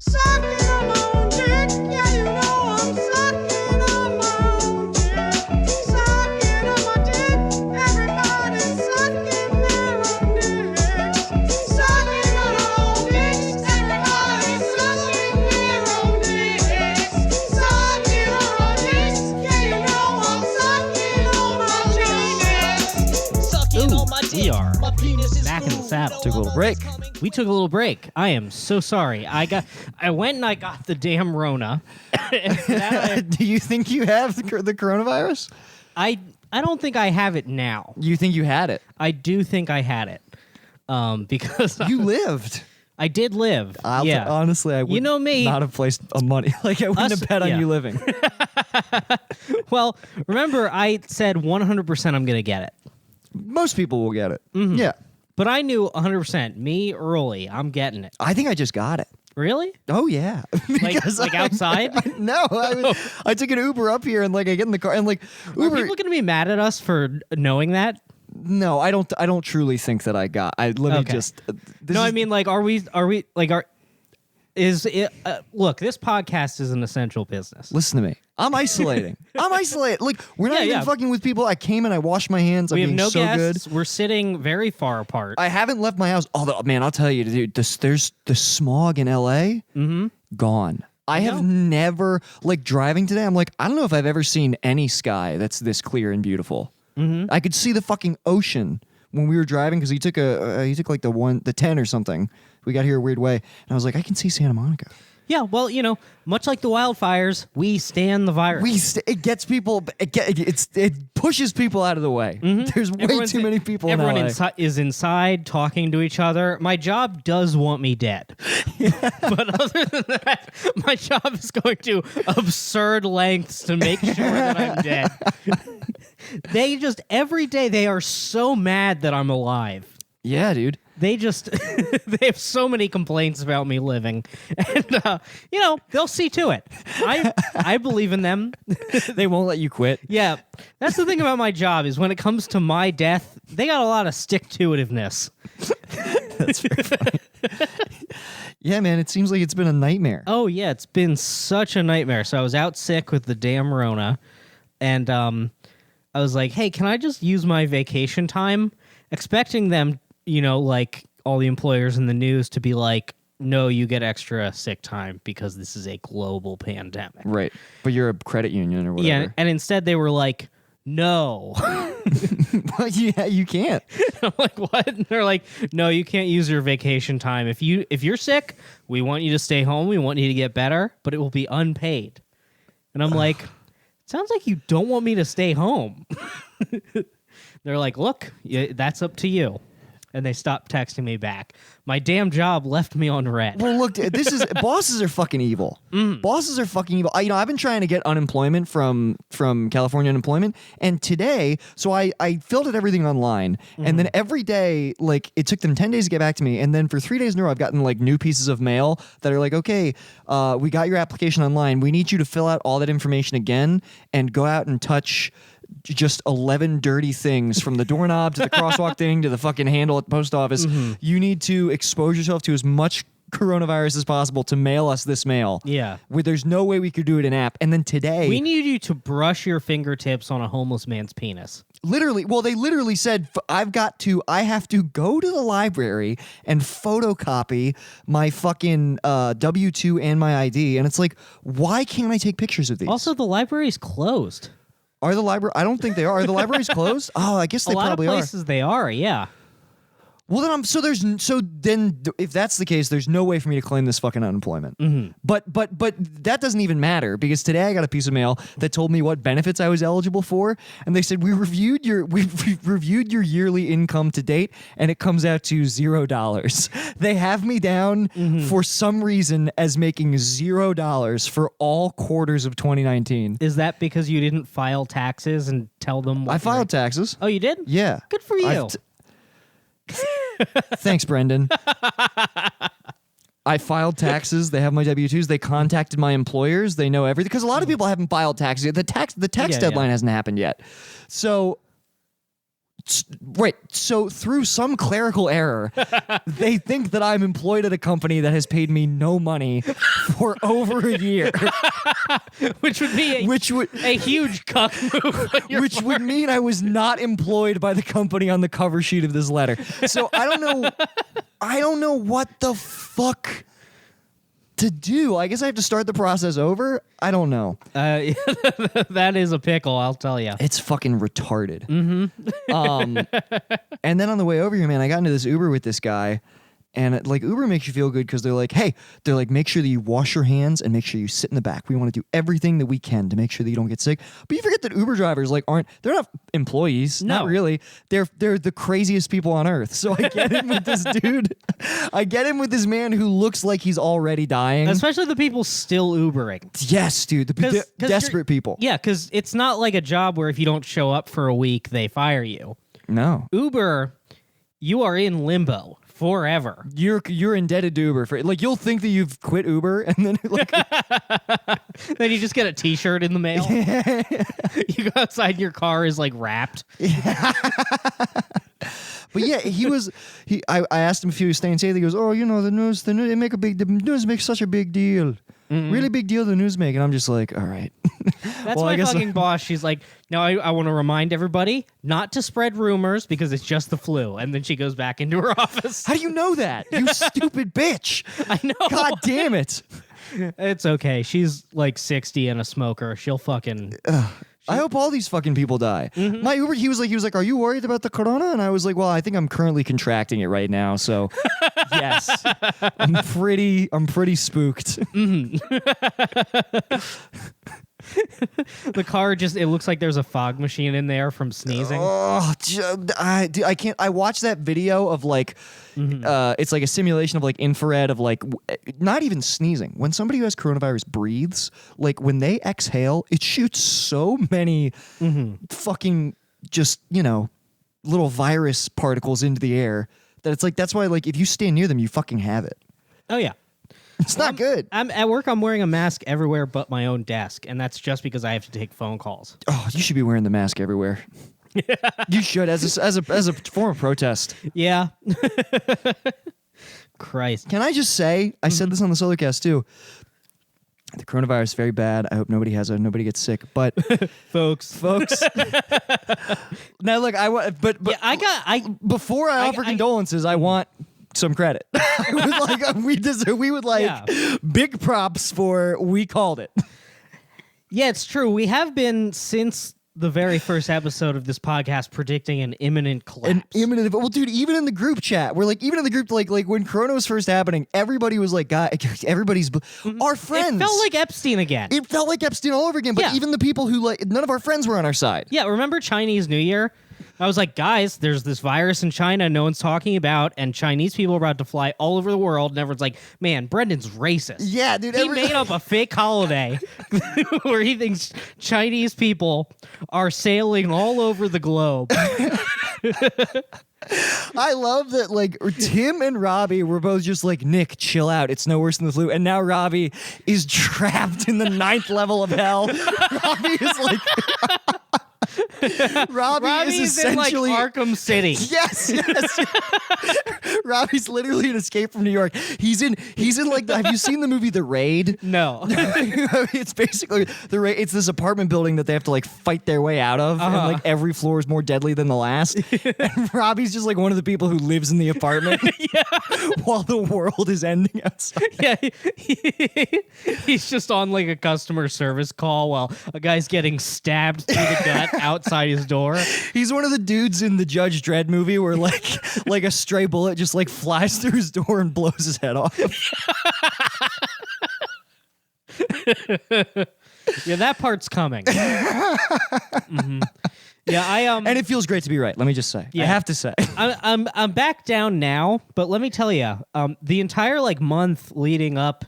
Sucking on my own dick. Yeah, you know I'm sucking on my own dick. Sucking on my dick. Everybody's sucking their own dicks. Sucking on our own dicks. Everybody's sucking their own dicks. Sucking on our dicks. Yeah, you know I'm sucking on my penis. Sucking on my dick. We are My penis is back in the smooth. saddle. Took a little break. We took a little break. I am so sorry. I went and I got the damn Rona. And that Do you think you have the coronavirus? I don't think I have it now. You think you had it? I do think I had it. Because You lived. I did live. Yeah. Honestly, I would You know me. not have placed a money. Like, I wouldn't Us- have bet on yeah. you living. Well, remember I said 100% I'm going to get it. Most people will get it. Mm-hmm. Yeah. But I knew 100%. Me early. I'm getting it. I think I just got it. Really? Oh, yeah. Because Like I- outside? No, I took an Uber up here and like I get in the car and like Are Uber. people going to be mad at us for knowing that? No, I don't truly think that I got. Let me Okay. just. This No, is- I mean, like, is it, look, this podcast is an essential business. Listen to me. I'm isolating. I'm isolated. Like, we're not Yeah, even yeah. fucking with people. I came and I washed my hands. I'm We have being no so guests. good. We're sitting very far apart. I haven't left my house. Although, man, I'll tell you, dude, there's the smog in LA. Gone. I have never, like, driving today. I'm like, I don't know if I've ever seen any sky that's this clear and beautiful. I could see the fucking ocean when we were driving because he took like the 10 or something. We got here a weird way, and I was like, I can see Santa Monica. Yeah, well, you know, much like the wildfires, we stand the virus. It gets people. It pushes people out of the way. There's way Everyone's- too many people. Everyone in LA. is inside talking to each other. My job does want me dead. But other than that, my job is going to absurd lengths to make sure that I'm dead. They just, every day, they are so mad that I'm alive. Yeah, dude. They just, they have so many complaints about me living. And, you know, they'll see to it. I believe in them. They won't let you quit. Yeah, that's the thing about my job is when it comes to my death, they got a lot of stick-to-itiveness. That's very funny. Yeah, man. It seems like it's been a nightmare. Oh, yeah, it's been such a nightmare. So I was out sick with the damn Rona, and I was like, hey, can I just use my vacation time? Expecting them, you know, like all the employers in the news to be like, no, you get extra sick time because this is a global pandemic. Right. But you're a credit union or Yeah, whatever. and instead they were like, no. Well, yeah, you can't. I'm like, what? And they're like, no, you can't use your vacation time. If you're sick, we want you to stay home. We want you to get better, but it will be unpaid. And I'm like, sounds like you don't want me to stay home. They're like, look, that's up to you. And they stopped texting me back. My damn job left me on red. Well, look, this is bosses are fucking evil. Bosses are fucking evil. I've been trying to get unemployment from California unemployment, and today, so I filled out everything online, and then every day, like, it took them 10 days to get back to me, and then for 3 days in a row, I've gotten like new pieces of mail that are like, okay, we got your application online. We need you to fill out all that information again and go out and touch just 11 dirty things from the doorknob to the crosswalk thing to the fucking handle at the post office. You need to expose yourself to as much coronavirus as possible to mail us this mail. Yeah. There's no way we could do it in app. And then today, We need you to brush your fingertips on a homeless man's penis. literally, well, they literally said, I have to go to the library and photocopy my fucking W-2 and my ID. And it's like, why can't I take pictures of these? Also, the library's closed. Are the library? I don't think they are. Are the libraries closed? Oh, I guess they A lot of probably are. places they are, yeah. Well, then if that's the case, there's no way for me to claim this fucking unemployment. But that doesn't even matter because today I got a piece of mail that told me what benefits I was eligible for, and they said we reviewed your yearly income to date, and it comes out to $0. They have me down for some reason as making $0 for all quarters of 2019. Is that because you didn't file taxes and tell them what I filed taxes. Oh, you did? Yeah. Good for you. Thanks, Brendan. I filed taxes. They have my W-2s. They contacted my employers. They know everything. Because a lot of people haven't filed taxes yet. The tax Yeah, deadline hasn't happened yet. So Right. So through some clerical error, they think that I'm employed at a company that has paid me no money for over a year, Which would be a huge cuck move. on your which would mean I was not employed by the company on the cover sheet of this letter. So I don't know what the fuck to do. I guess I have to start the process over. I don't know. That is a pickle, I'll tell you. It's fucking retarded. And then on the way over here, man, I got into this Uber with this guy, and like Uber makes you feel good because they're like, hey, make sure that you wash your hands and make sure you sit in the back. We want to do everything that we can to make sure that you don't get sick. But you forget that Uber drivers they're not employees. No. Not really. They're the craziest people on earth. So I get in with this dude. I get in with this man who looks like he's already dying. Especially the people still Ubering. Yes, dude. The 'Cause desperate people. Yeah, because it's not like a job where if you don't show up for a week, they fire you. No. Uber, you are in limbo forever. You're indebted to Uber for like you'll think that you've quit Uber and then like Then you just get a T-shirt in the mail. You go outside, your car is like wrapped. But yeah, I asked him if he was staying safe. He goes, "Oh, you know the news the news makes such a big deal, really big deal. The news make," and I'm just like, all right. That's Well, I my guess- fucking boss. She's like, "No, I want to remind everybody not to spread rumors because it's just the flu." And then she goes back into her office. How do you know that? You stupid bitch! I know. God damn it! It's okay. She's like 60 and a smoker. She'll fucking. I hope all these fucking people die. My Uber, he was like, "Are you worried about the corona?" And I was like, "Well, I think I'm currently contracting it right now, so yes, I'm pretty spooked." The car it looks like there's a fog machine in there from sneezing. Oh, I can't. I watched that video of like, it's like a simulation of like infrared of like, not even sneezing. When somebody who has coronavirus breathes, like when they exhale, it shoots so many fucking just little virus particles into the air that it's like that's why like if you stand near them, you fucking have it. Oh, yeah. It's not good. I'm at work. I'm wearing a mask everywhere but my own desk, and that's just because I have to take phone calls. Oh, you should be wearing the mask everywhere. You should as a form of protest. Yeah. Christ. Can I just say, I said this on the Solarcast too. The coronavirus is very bad. I hope nobody gets sick. But Folks. now look, but Yeah, before I offer condolences, I want some credit. We would like Yeah. big props for we called it. Yeah, it's true. We have been, since the very first episode of this podcast, predicting an imminent collapse. Well, dude, even in the group chat, we're like, even in the group, like when Corona was first happening, everybody was like, God, everybody's our friends. It felt like Epstein again. It felt like Epstein all over again. But Yeah. even the people who like, none of our friends were on our side. Yeah, remember Chinese New Year? I was like, guys, there's this virus in China no one's talking about, and Chinese people are about to fly all over the world, and everyone's like, man, Brendan's racist. Yeah, dude. He made up a fake holiday where he thinks Chinese people are sailing all over the globe. I love that, like, Tim and Robbie were both just like, Nick, chill out. It's no worse than the flu. And now Robbie is trapped in the 9th level of hell. Robbie is like... Robbie is Robbie's in like essentially... Arkham City. Yes. Robbie's literally an escape from New York. He's in like, have you seen the movie The Raid? No. It's basically the Raid. It's this apartment building that they have to like fight their way out of, and like every floor is more deadly than the last. And Robbie's just like one of the people who lives in the apartment while the world is ending outside. Yeah, he's just on like a customer service call while a guy's getting stabbed through the gut outside his door. He's one of the dudes in the Judge Dredd movie where like a stray bullet just like flies through his door and blows his head off. Yeah, that part's coming. Mhm. Yeah, And it feels great to be right. Let me just say, I Yeah. have to say, I'm back down now, but let me tell you, the entire like month leading up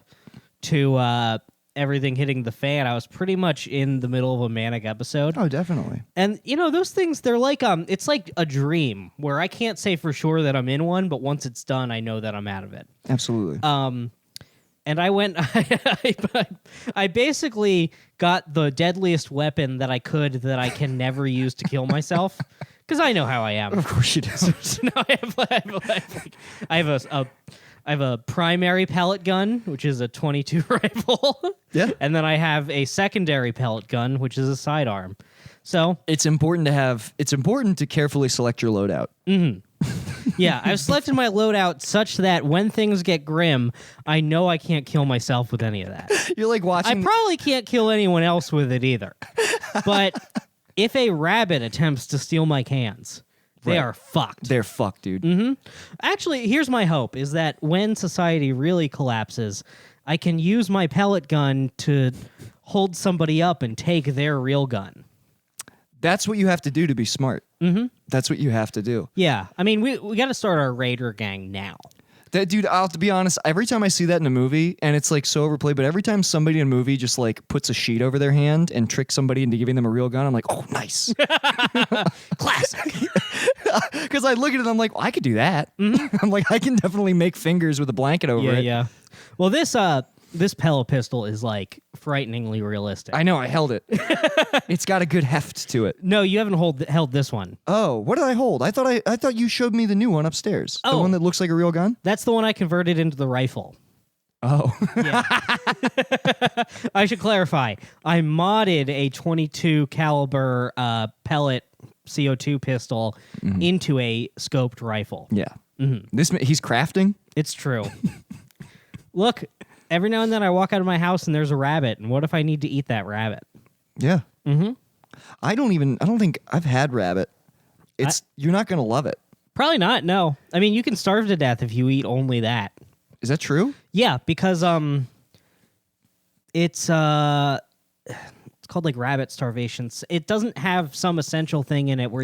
to everything hitting the fan, I was pretty much in the middle of a manic episode. oh, definitely. And those things, they're like it's like a dream where I can't say for sure that I'm in one, but once it's done, I know that I'm out of it. Absolutely. And I went, I basically got the deadliest weapon that I could that I can never use to kill myself, because I know how I am. Of course you do. So now I have a primary pellet gun, which is a 22 rifle. Yeah. And then I have a secondary pellet gun, which is a sidearm. So It's important to carefully select your loadout. yeah, I've selected my loadout such that when things get grim, I know I can't kill myself with any of that. You're like I watching. probably can't kill anyone else with it either. But if a rabbit attempts to steal my cans, they Right. are fucked. They're fucked, dude. Actually, here's my hope is that when society really collapses, I can use my pellet gun to hold somebody up and take their real gun. That's what you have to do to be smart. That's what you have to do. Yeah, I mean, we got to start our raider gang now. That dude, I'll have to be honest, every time I see that in a movie, and it's like so overplayed, but every time somebody in a movie just like puts a sheet over their hand and tricks somebody into giving them a real gun, I'm like, oh, nice. Classic. Because I look at it and I'm like, well, I could do that. I'm like, I can definitely make fingers with a blanket over Yeah, it. yeah. Well, this pellet pistol is like frighteningly realistic. I know, I held it. It's got a good heft to it. No, you haven't held this one. Oh, what did I hold? I thought you showed me the new one upstairs. The Oh. one that looks like a real gun? That's the one I converted into the rifle. Oh. Yeah. I should clarify. I modded a 22 caliber pellet CO2 pistol into a scoped rifle. Yeah. He's crafting? It's true. Look, every now and then I walk out of my house and there's a rabbit, and what if I need to eat that rabbit? Yeah. I don't think I've had rabbit. You're not going to love it. Probably not, no. I mean, you can starve to death if you eat only that. Is that true? Yeah, because it's called like rabbit starvation. It doesn't have some essential thing in it where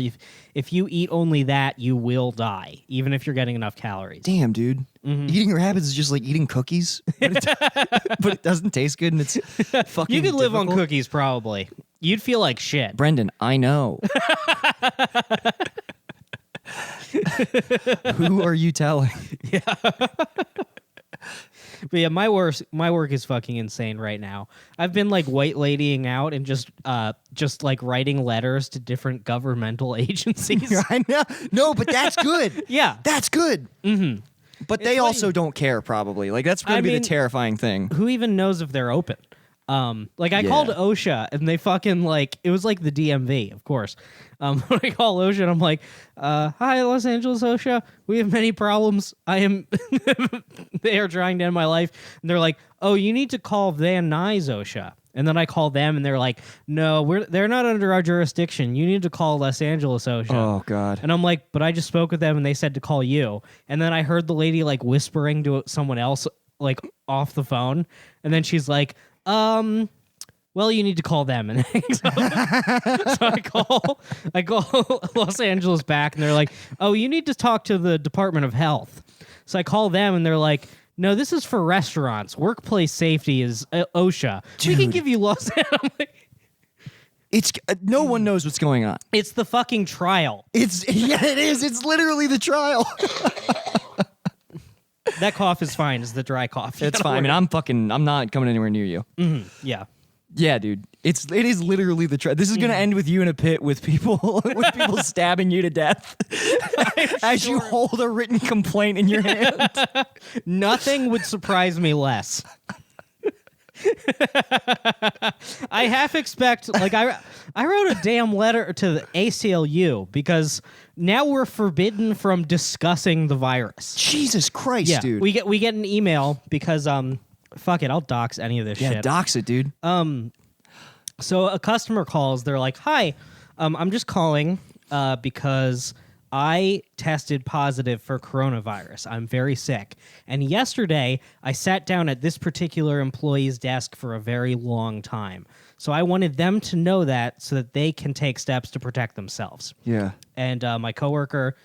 if you eat only that, you will die, even if you're getting enough calories. Damn, dude. Eating rabbits is just like eating cookies, but it doesn't taste good and it's fucking You could live on difficult. cookies, probably. You'd feel like shit. Brendan, I know. Who are you telling? But yeah, my work is fucking insane right now. I've been like white ladying out and just like writing letters to different governmental agencies. I know. No, but that's good. Yeah. That's good. But they funny. also don't care, probably. Like, that's going to be mean- the terrifying thing. Who even knows if they're open? Like I Yeah. called OSHA and they fucking like it was like the DMV, of course. When I call OSHA and I'm like, "Hi, Los Angeles OSHA, we have many problems. I am they are trying to end my life." And they're like, "Oh, you need to call Van Nuys OSHA." And then I call them and they're like, "No, they're not under our jurisdiction. You need to call Los Angeles OSHA." Oh, God. And I'm like, "But I just spoke with them and they said to call you." And then I heard the lady like whispering to someone else like off the phone, and then she's like, well, you need to call them. And so I call Los Angeles back and they're like, "Oh, you need to talk to the Department of Health." So I call them and they're like, "No, this is for restaurants. Workplace safety is OSHA. We can Dude. give you Los Angeles." I'm like, It's no one knows what's going on. it's the fucking trial. Yeah, it is. It's literally the trial. That cough is fine. It's the dry cough. You It's gotta fine. I worry. mean, I'm not coming anywhere near you. Yeah. Yeah, dude. It is literally the trial. This is gonna end with you in a pit with people stabbing you to death as you hold a written complaint in your hand. Nothing would surprise me less. I half expect, like, I wrote a damn letter to the ACLU because now we're forbidden from discussing the virus. Jesus Christ, Yeah, dude. we get an email because fuck it, I'll dox any of this yeah, shit. dox it, dude. So a customer calls. They're like, "Hi, I'm just calling because I tested positive for coronavirus. I'm very sick. And yesterday, I sat down at this particular employee's desk for a very long time. So I wanted them to know that so that they can take steps to protect themselves." Yeah. And my coworker,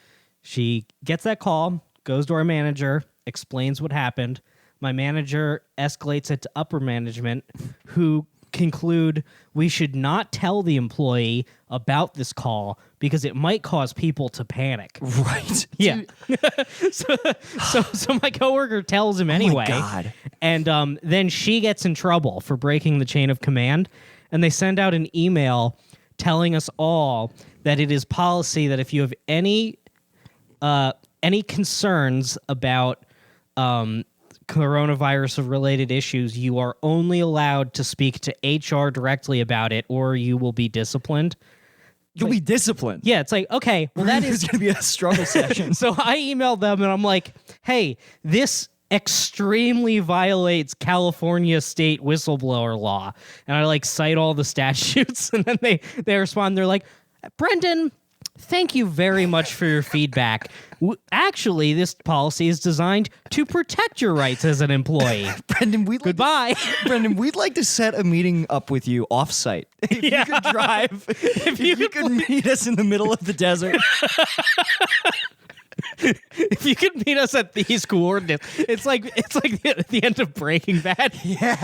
she gets that call, goes to our manager, explains what happened. My manager escalates it to upper management, who conclude we should not tell the employee about this call because it might cause people to panic. Right. Yeah. so my coworker tells him anyway. God. And then she gets in trouble for breaking the chain of command. And they send out an email telling us all that it is policy that if you have any concerns about coronavirus related issues, you are only allowed to speak to HR directly about it, or you will be disciplined. You'll be disciplined. Yeah, it's like, okay, well, that It's is. going to be a struggle session. So I emailed them and I'm like, hey, this extremely violates California state whistleblower law. And I like cite all the statutes, and then they respond. They're like, Brendan, thank you very much for your feedback. Actually, this policy is designed to protect your rights as an employee. Brendan, Goodbye. Brendan, we'd like to set a meeting up with you off-site. If Yeah. you could drive, if you could meet us in the middle of the desert. If you could meet us at these coordinates, it's like the end of Breaking Bad. Yeah,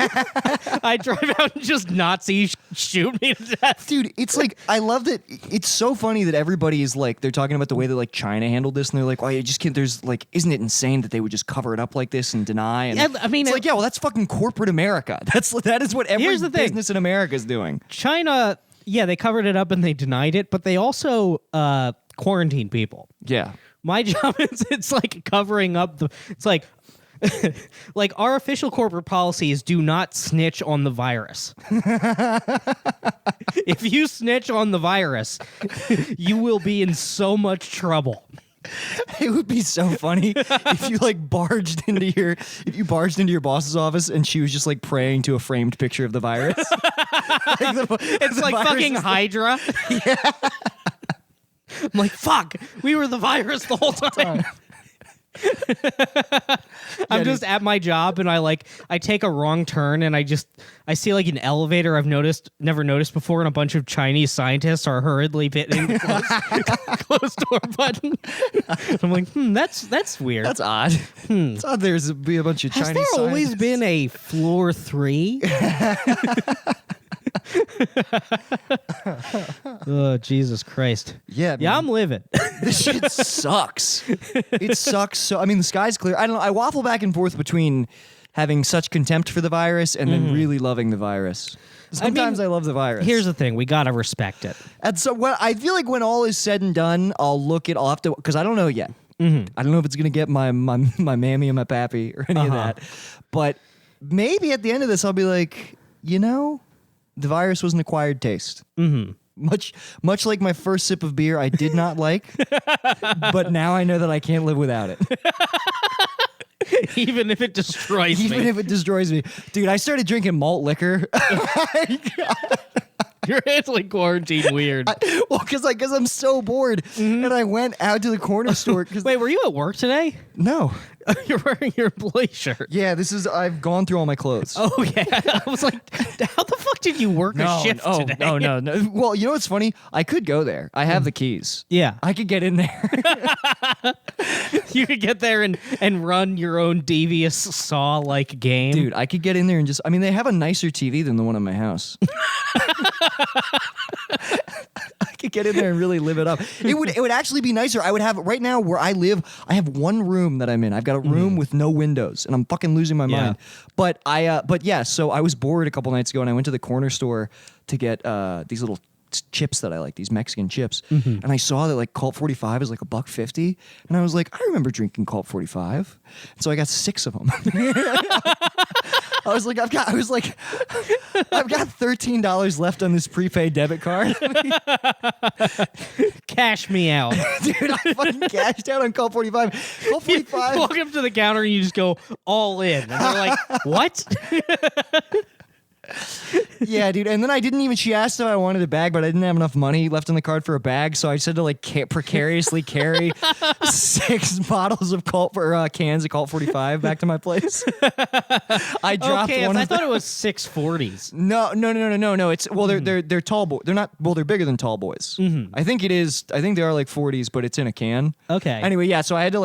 I drive out and just Nazis shoot me to death. Dude, it's like, I love that. It's so funny that everybody is like, they're talking about the way that like China handled this, and they're like, oh, you just can't, there's like, isn't it insane that they would just cover it up like this and deny? And Yeah, I mean, it's like, yeah, well, that's fucking corporate America. That is what every Here's the thing. business in America is doing. China, yeah, they covered it up and they denied it, but they also quarantined people. Yeah. My job is it's like covering up it's like like our official corporate policy is do not snitch on the virus. If you snitch on the virus, you will be in so much trouble. It would be so funny if you like barged into your boss's office and she was just like praying to a framed picture of the virus. It's like virus fucking is Hydra. I'm like, fuck, we were the virus the whole time. I'm just at my job and I take a wrong turn and I see like an elevator I've never noticed before, and a bunch of Chinese scientists are hurriedly hitting the closed door button. I'm like, that's weird. That's odd. It's odd there's be a bunch of Has Chinese there always scientists. been a floor 3? Oh, Jesus Christ. Yeah, Yeah, man. I'm living. This shit sucks. It sucks. So, I mean, the sky's clear. I don't know. I waffle back and forth between having such contempt for the virus and then really loving the virus. Sometimes I love the virus. Here's the thing. We got to respect it. And so what I feel like when all is said and done, I'll have to, because I don't know yet. I don't know if it's going to get my mammy and my pappy or any of that. But maybe at the end of this, I'll be like, the virus was an acquired taste. Much like my first sip of beer, I did not like, but now I know that I can't live without it. Even if it destroys me. Even if it destroys me. Dude, I started drinking malt liquor. You're handling quarantine weird. Well, because I'm so bored. And I went out to the corner store. Wait, were you at work today? No. You're wearing your employee shirt. Yeah, I've gone through all my clothes. Oh, yeah. I was like, how the fuck did you work a shift today? No. Well, you know what's funny? I could go there. I have the keys. Yeah. I could get in there. You could get there and run your own devious Saw-like game. Dude, I could get in there and they have a nicer TV than the one in my house. I could get in there and really live it up. It would actually be nicer. I would have right now where I live, I have one room that I'm in. I've got a room with no windows and I'm fucking losing my mind. But so I was bored a couple nights ago and I went to the corner store to get these little chips that I like, these Mexican chips. And I saw that like Colt 45 is like $1.50. And I was like, I remember drinking Colt 45. And so I got 6 of them. I was like, I've got $13 left on this prepaid debit card. Cash me out. Dude, I fucking cashed out on Colt 45. Colt You 45. walk up to the counter and you just go all in. And they're like, what? Yeah, dude. And then she asked if I wanted a bag, but I didn't have enough money left on the card for a bag. So I said to like precariously carry 6 bottles of cans of Colt 45 back to my place. I dropped Okay, one I of thought it was 640s. No. It's they're tall boys. They're bigger than tall boys. I think it is. I think they are like 40s, but it's in a can. Okay. Anyway, yeah. So I had to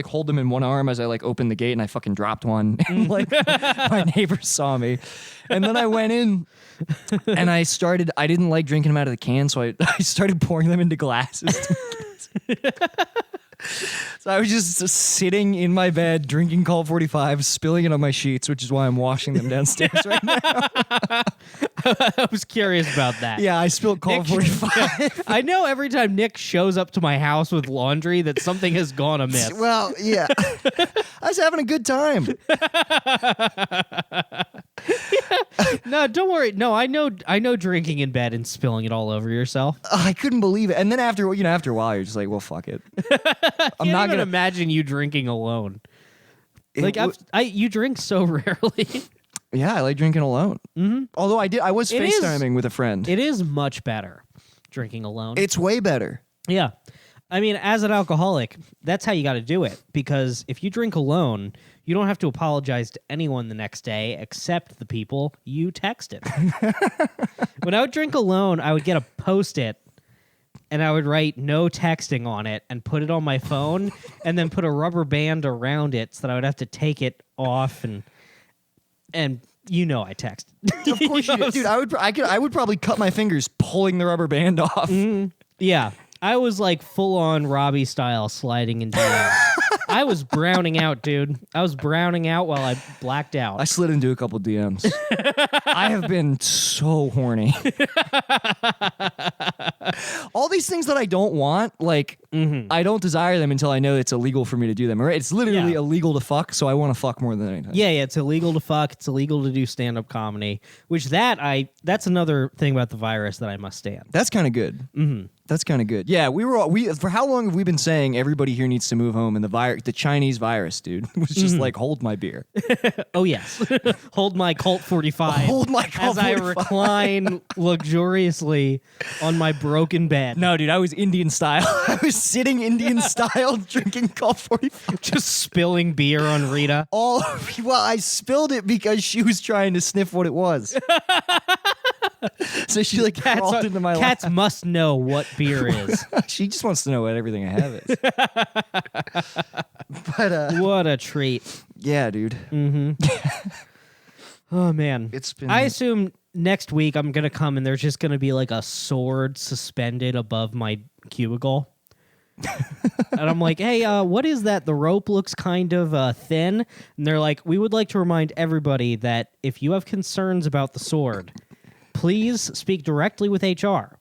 hold them in one arm as I like opened the gate, and I fucking dropped one. And like my neighbors saw me, and then I went in. And I didn't like drinking them out of the can, so I started pouring them into glasses. So I was just sitting in my bed, drinking Colt 45, spilling it on my sheets, which is why I'm washing them downstairs right now. I was curious about that. Yeah, I spilled Colt 45. I know every time Nick shows up to my house with laundry that something has gone amiss. Well, yeah. I was having a good time. No, don't worry. No, I know drinking in bed and spilling it all over yourself. I couldn't believe it. And then after a while, you're just like, well, fuck it. I'm not Can't even gonna imagine you drinking alone. It Like w- you drink so rarely. Yeah, I like drinking alone. Mm-hmm. Although I was It is- FaceTiming with a friend. It is much better drinking alone. It's way better. Yeah. I mean, as an alcoholic, that's how you got to do it. Because if you drink alone, you don't have to apologize to anyone the next day except the people you texted. When I would drink alone, I would get a Post-it and I would write no texting on it and put it on my phone and then put a rubber band around it so that I would have to take it off and you know I text. Of course you do. Dude, I would probably cut my fingers pulling the rubber band off. Yeah. I was like full on Robbie style sliding into DMs. I was browning out, dude. I was browning out while I blacked out. I slid into a couple DMs. I have been so horny. All these things that I don't want, like, I don't desire them until I know it's illegal for me to do them. Right? It's literally Yeah. illegal to fuck, so I want to fuck more than anything. Yeah, it's illegal to fuck. It's illegal to do stand-up comedy, which that's another thing about the virus that I must stand. That's kind of good. Mm-hmm. That's kind of good. Yeah, we for how long have we been saying everybody here needs to move home, and the Chinese virus, dude, was just like, hold my beer. Oh, yes. Hold my Colt 45 Hold my Colt as I 45. recline luxuriously on my broken bed. No, dude, I was Indian style. I was sitting Indian style drinking Colt 45. Just spilling beer on Rita. Well, I spilled it because she was trying to sniff what it was. So she crawled into my Cats must know what beer is. lap. She just wants to know what everything I have is. But What a treat. yeah, dude. Oh, man. It's been I assume next week I'm going to come and there's just going to be like a sword suspended above my cubicle. And I'm like, hey, what is that? The rope looks kind of thin. And they're like, we would like to remind everybody that if you have concerns about the sword, please speak directly with HR.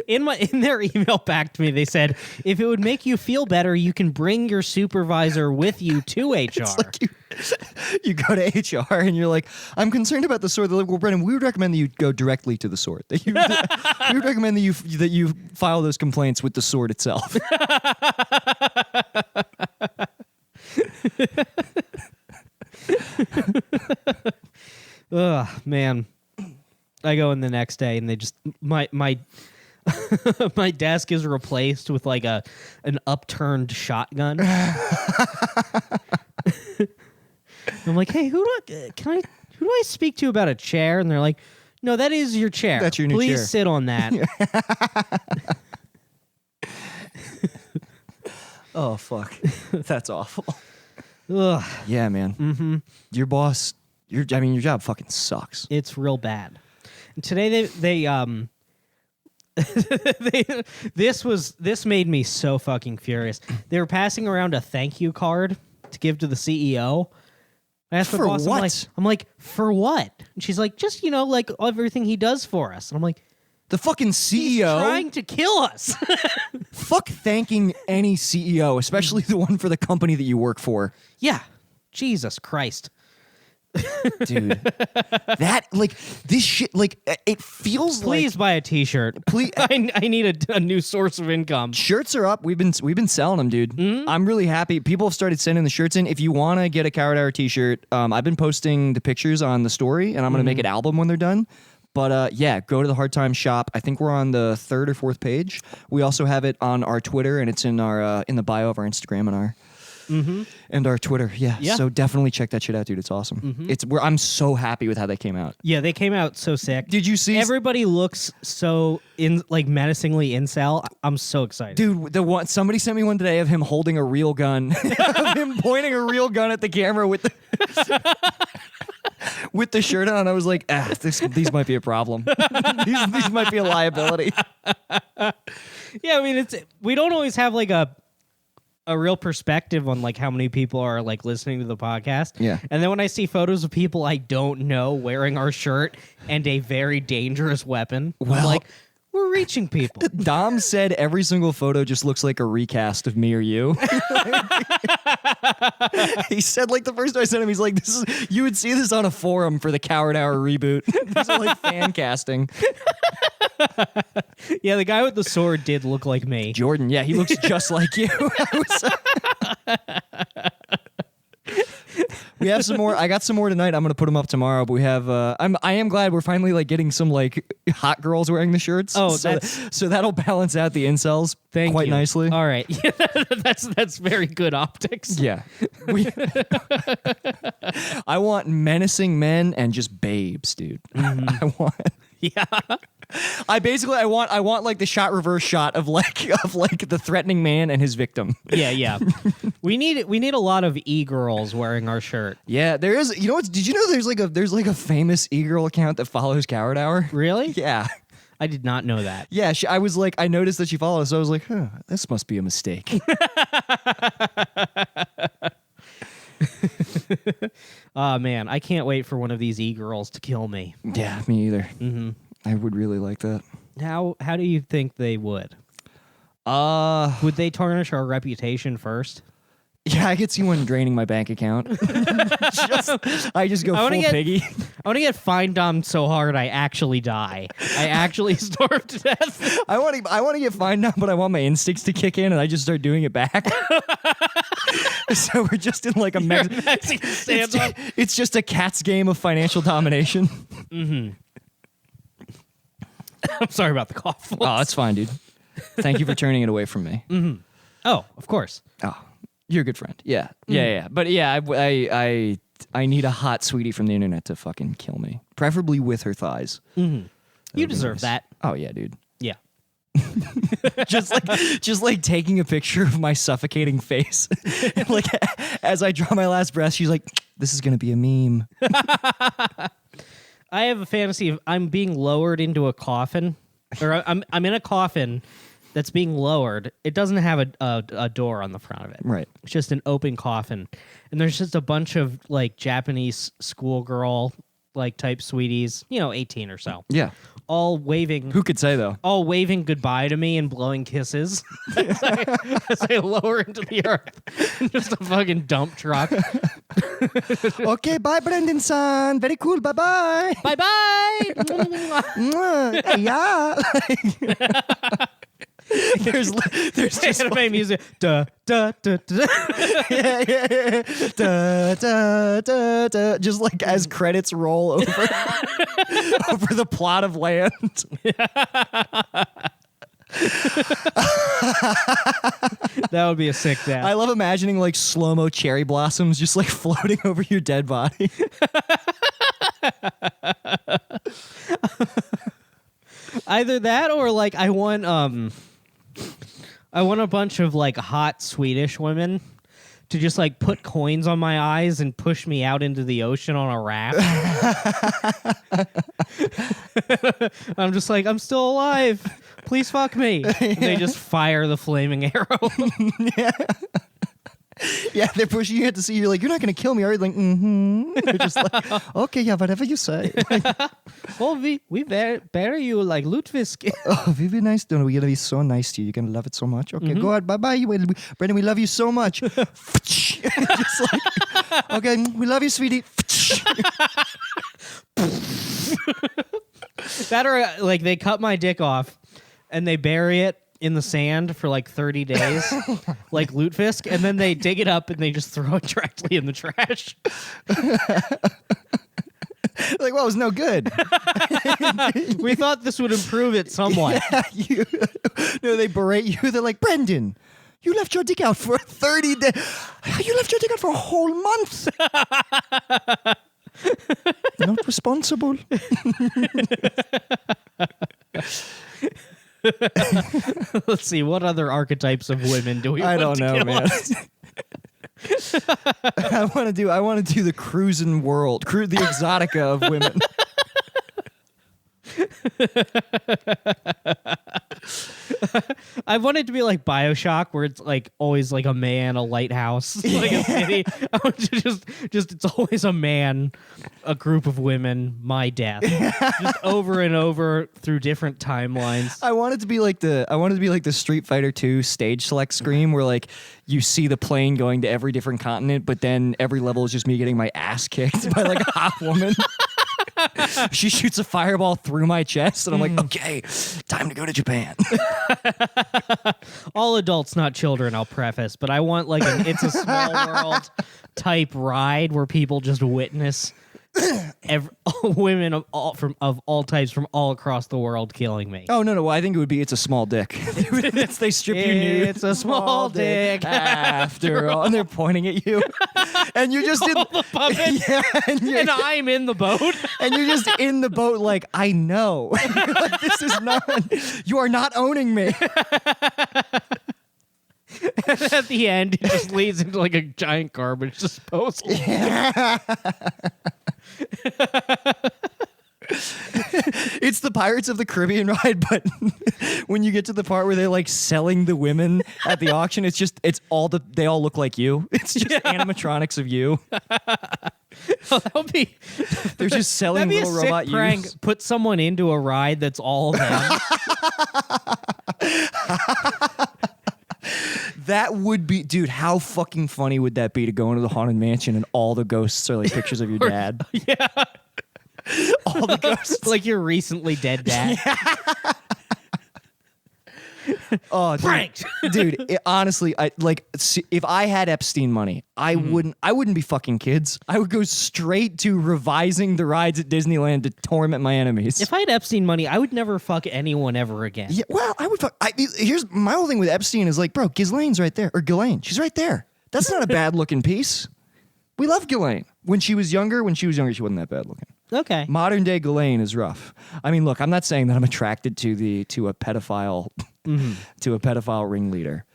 In their email back to me, they said, if it would make you feel better, you can bring your supervisor with you to HR. It's like you go to HR and you're like, I'm concerned about the sword. They're like, well, Brennan, we would recommend that you go directly to the sword. We would recommend that you file those complaints with the sword itself. Ugh, man. I go in the next day and they just my my desk is replaced with like an upturned shotgun. I'm like, hey, who do I speak to about a chair? And they're like, no, that is your chair. That's your new Please chair." sit on that. Oh, fuck. That's awful. Ugh, Yeah, man. Mm-hmm. Your boss, your job fucking sucks. it's real bad. And today they this made me so fucking furious. They were passing around a thank you card to give to the CEO. I asked my For boss, what? I'm like, for what? And she's like, just, like everything he does for us. And I'm like, The fucking he's CEO. trying to kill us. Fuck thanking any CEO, especially the one for the company that you work for. Yeah. Jesus Christ. Dude. That, this shit, it feels Please buy a t-shirt. Please- I need a new source of income. Shirts are up. We've been selling them, dude. Mm-hmm. I'm really happy. People have started sending the shirts in. If you want to get a Coward Hour t-shirt, I've been posting the pictures on the story, and I'm going to make an album when they're done. But yeah, go to the Hard Time shop. I think we're on the 3rd or 4th page. We also have it on our Twitter, and it's in our in the bio of our Instagram and our Twitter. Yeah. Yeah. So definitely check that shit out, dude. It's awesome. I'm so happy with how they came out. Yeah, they came out so sick. Did you see? Everybody looks so menacingly incel. I'm so excited. Dude, somebody sent me one today of him holding a real gun, of him pointing a real gun at the camera with the. with the shirt on. I was like, these might be a problem. these might be a liability. Yeah, I mean, we don't always have like a real perspective on like how many people are like listening to the podcast. Yeah. And then when I see photos of people I don't know wearing our shirt and a very dangerous weapon, I'm Well- like, we're reaching people. Dom said every single photo just looks like a recast of me or you. He said like the first time I sent him, he's like, you would see this on a forum for the Coward Hour reboot. These are like fan casting. Yeah, the guy with the sword did look like me. Jordan, yeah, he looks just like you. We have some more. I got some more tonight. I'm gonna put them up tomorrow. But we have. I am glad we're finally like getting some like hot girls wearing the shirts. Oh, so that'll balance out the incels quite you. nicely. All right. Yeah, that's very good optics. Yeah. I want menacing men and just babes, dude. I want. Yeah. I want like the shot reverse shot of like the threatening man and his victim. Yeah. We need a lot of e-girls wearing our shirt. Yeah, there is. You know what? Did you know there's like a famous e-girl account that follows Coward Hour? Really? Yeah. I did not know that. Yeah, I was like, I noticed that she followed us, so I was like, this must be a mistake. Oh man, I can't wait for one of these e-girls to kill me. Yeah, me either. Mm-hmm. I would really like that. How do you think they would? Would they tarnish our reputation first? Yeah, I could see one draining my bank account. I just go full piggy. I want to get fined on so hard I actually die. I actually starve to death. I want to get fined now, but I want my instincts to kick in, and I just start doing it back. So we're just in like a Mexican stand-up. It's just a cat's game of financial domination. I'm sorry about the cough. Oh, that's fine, dude. Thank you for turning it away from me. Oh, of course. Oh, you're a good friend. Yeah. But yeah, I need a hot sweetie from the internet to fucking kill me, preferably with her thighs. You deserve that. Oh yeah, dude. Yeah. just like taking a picture of my suffocating face. And like as I draw my last breath, she's like, "This is gonna be a meme." I have a fantasy of I'm being lowered into a coffin, or I'm in a coffin that's being lowered. It doesn't have a door on the front of it. Right. It's just an open coffin, and there's just a bunch of like Japanese schoolgirl like type sweeties, 18 or so, Yeah. all waving. Who could say though? All waving goodbye to me and blowing kisses as I lower into the earth. Just a fucking dump truck. Okay, bye, Brendan-san. Very cool. Bye bye. Bye bye. Yeah. There's just Anime music. Da da da da. yeah. Da, da, da, da. Just like as credits roll over over the plot of land. That would be a sick death. I love imagining like slow-mo cherry blossoms just like floating over your dead body. Either that or like I want a bunch of like hot Swedish women to just like put coins on my eyes and push me out into the ocean on a raft. I'm just like, I'm still alive. Please fuck me. And they just fire the flaming arrow. Yeah, they're pushing you out to sea. You're like, you're not going to kill me, are you? Like, They're just like, okay, yeah, whatever you say. Well, we bury you like Lutefisk. Oh, we be nice. We're going to be so nice to you. You're going to love it so much. Okay, go ahead. Bye-bye. Brendan, we love you so much. Just like, okay, we love you, sweetie. That or like they cut my dick off and they bury it in the sand for like 30 days, like Lutefisk, and then they dig it up and they just throw it directly in the trash. Like, well, it was no good. We thought this would improve it somewhat. No, they berate you. They're like, Brendan, you left your dick out for 30 days. You left your dick out for a whole month. Not responsible. Let's see, what other archetypes of women do we I want don't to know, kill man. us? I want to do the cruising world, the exotica of women. I want it to be like BioShock, where it's like always like a man, a lighthouse, like a city. I want to just it's always a man, a group of women, my death, just over and over through different timelines. I want it to be like the Street Fighter 2 stage select screen, where like you see the plane going to every different continent, but then every level is just me getting my ass kicked by like a hot woman. She shoots a fireball through my chest, and I'm like, okay, time to go to Japan. All adults, not children, I'll preface, but I want like It's a Small World type ride where people just witness women of all types from all across the world killing me. Oh, no. Well, I think it would be It's a Small Dick. They strip you nude. It's a small dick. After all. And they're pointing at you. And you're just in the puppet. Yeah, And I'm in the boat. and you're just in the boat like, I know. You're like, this is not, you are not owning me. And at the end, it just leads into like a giant garbage disposal. It's the Pirates of the Caribbean ride, but when you get to the part where they're like selling the women at the auction, they all look like you. It's just animatronics of you. That would be. They're just selling That'd be little a sick robot prank. yous. Put someone into a ride that's all them. That would be, dude, how fucking funny would that be to go into the Haunted Mansion and all the ghosts are like pictures of your dad? Yeah. All the ghosts. Like your recently dead dad. Oh, dude. Pranked. Dude, honestly, if I had Epstein money, I wouldn't be fucking kids. I would go straight to revising the rides at Disneyland to torment my enemies. If I had Epstein money, I would never fuck anyone ever again. Yeah, well, I would fuck. Here's my whole thing with Epstein is like, bro, Ghislaine's right there, or Ghislaine, she's right there. That's not a bad looking piece. We love Ghislaine. When she was younger, she wasn't that bad looking. Okay. Modern day Ghislaine is rough. I mean, look, I'm not saying that I'm attracted to a pedophile to a pedophile ringleader.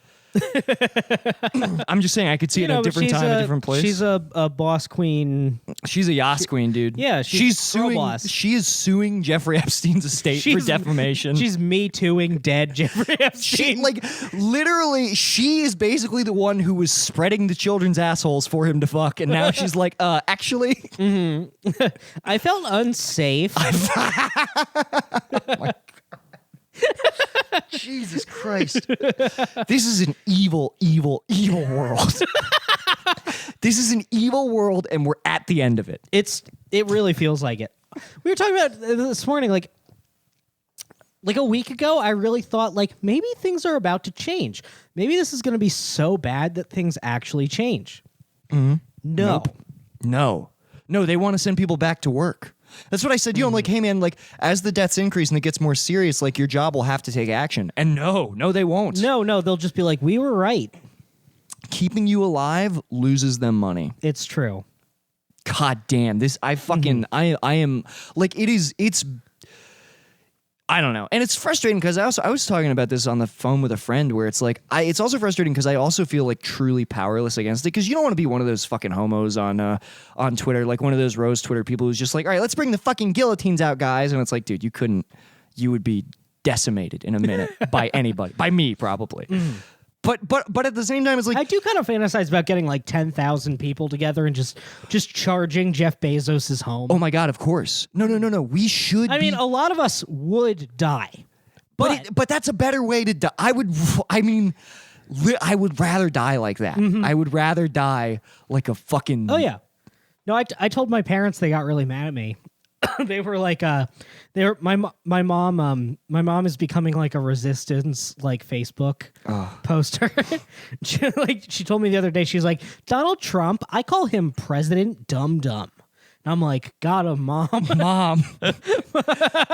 I'm just saying I could see it at a different time, a different place. She's a boss queen. She's a Yas queen, dude. Yeah, she's girl suing. boss. She is suing Jeffrey Epstein's estate for defamation. She's Me Tooing dead Jeffrey Epstein. Literally, she is basically the one who was spreading the children's assholes for him to fuck, and now she's like, actually, I felt unsafe. Jesus Christ. This is an evil, evil, evil world. This is an evil world, and we're at the end of it. It really feels like it. We were talking about this morning, like a week ago, I really thought like maybe things are about to change. Maybe this is going to be so bad that things actually change. No. Nope. No, they want to send people back to work. That's what I said. I'm like, hey man, like as the deaths increase and it gets more serious, like your job will have to take action. And no, they won't. No, they'll just be like, we were right. Keeping you alive loses them money. It's true. God damn, this I am like it's I don't know. And it's frustrating because I was talking about this on the phone with a friend where it's like it's also frustrating because I also feel like truly powerless against it, because you don't want to be one of those fucking homos on Twitter, like one of those rose Twitter people who's just like, all right, let's bring the fucking guillotines out, guys. And it's like, dude, you would be decimated in a minute by anybody, by me probably. But at the same time, it's like I do kind of fantasize about getting like 10,000 people together and just charging Jeff Bezos' home. oh my God, of course. No. We should. I mean, a lot of us would die, but that's a better way to die. I would rather die like that. I would rather die like a fucking. Oh yeah. No, I told my parents, they got really mad at me. They were like, my mom is becoming like a resistance like Facebook poster. she told me the other day, she's like, Donald Trump, I call him President Dum Dum. And I'm like, got him, Mom. Mom.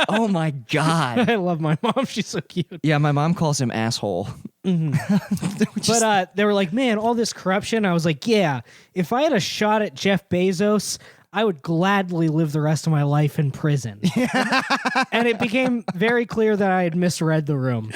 Oh my God. I love my mom. She's so cute. Yeah, my mom calls him asshole. But they were like, man, all this corruption. I was like, yeah, if I had a shot at Jeff Bezos, I would gladly live the rest of my life in prison. And it became very clear that I had misread the room.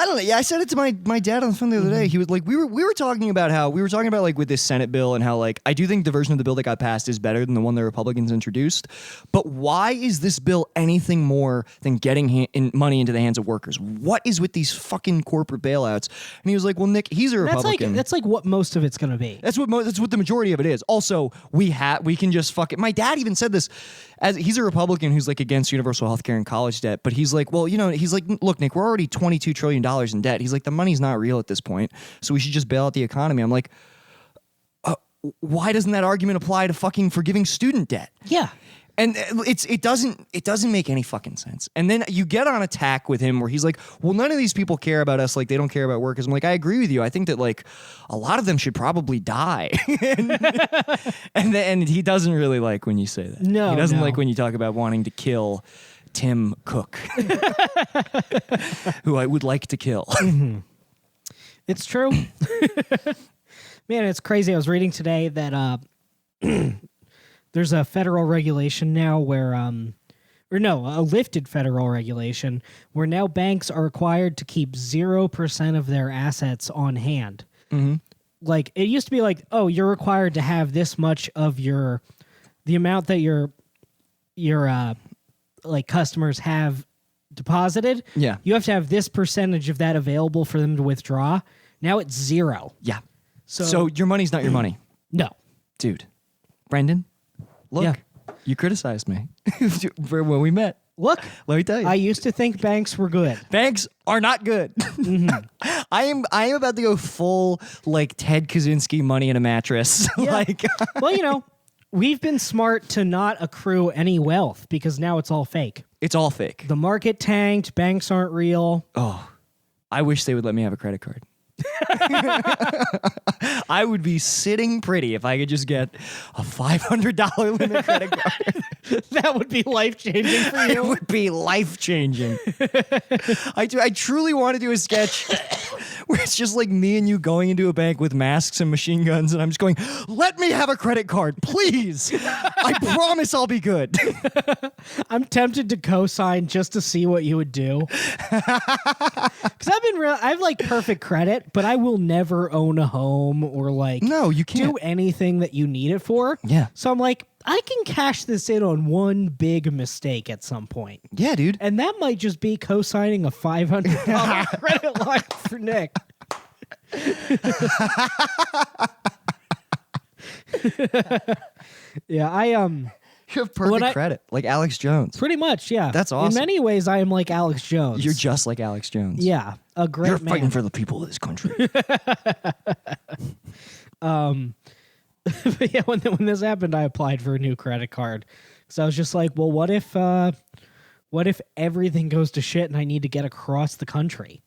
I don't know. Yeah, I said it to my dad on the phone the other day. He was like, we were talking about like with this Senate bill and how like I do think the version of the bill that got passed is better than the one the Republicans introduced. But why is this bill anything more than getting money into the hands of workers? What is with these fucking corporate bailouts? And he was like, well, Nick, he's a Republican. That's like what most of it's gonna be. That's what the majority of it is. Also, we can just fuck it. My dad even said this, as he's a Republican who's like against universal health care and college debt, but he's like, well, he's like, look, Nick, we're already $22 trillion in debt. He's like, the money's not real at this point, so we should just bail out the economy. I'm like, why doesn't that argument apply to fucking forgiving student debt? Yeah. And it doesn't make any fucking sense. And then you get on attack with him where he's like, well, none of these people care about us. Like, they don't care about workers. I'm like, I agree with you. I think that like a lot of them should probably die. and he doesn't really like when you say that. No, he doesn't no. like when you talk about wanting to kill Tim Cook, who I would like to kill. It's true. Man, it's crazy. I was reading today that there's a federal regulation now where a lifted federal regulation where now banks are required to keep 0% of their assets on hand. Mm-hmm. Like, it used to be like, oh, you're required to have this much of the amount that your like customers have deposited. Yeah. You have to have this percentage of that available for them to withdraw. Now it's 0. Yeah. So So your money's not your money. no. Dude. Brendan, look, Yeah. you criticized me for when we met. Look, Let me tell you. I used to think banks were good. Banks are not good. I am about to go full like Ted Kaczynski money in a mattress. Yeah. Like Well, we've been smart to not accrue any wealth because now it's all fake. it's all fake. The market tanked, banks aren't real. Oh, I wish they would let me have a credit card. I would be sitting pretty if I could just get a $500 limit credit card. That would be life-changing for It you. would be life-changing. I truly want to do a sketch where it's just like me and you going into a bank with masks and machine guns, and I'm just going, let me have a credit card, please. I promise I'll be good. I'm tempted to co-sign just to see what you would do. Because I have like perfect credit, but I will never own a home or like No, you do can't. anything that you need it for. Yeah. So I'm like, I can cash this in on one big mistake at some point. Yeah, dude. And that might just be co-signing a $500 credit line for Nick. Yeah, You have perfect credit, like Alex Jones. pretty much, yeah. That's awesome. In many ways, I am like Alex Jones. You're just like Alex Jones. yeah, a great You're man. fighting for the people of this country. But yeah, when this happened, I applied for a new credit card. So I was just like, well, what if everything goes to shit and I need to get across the country?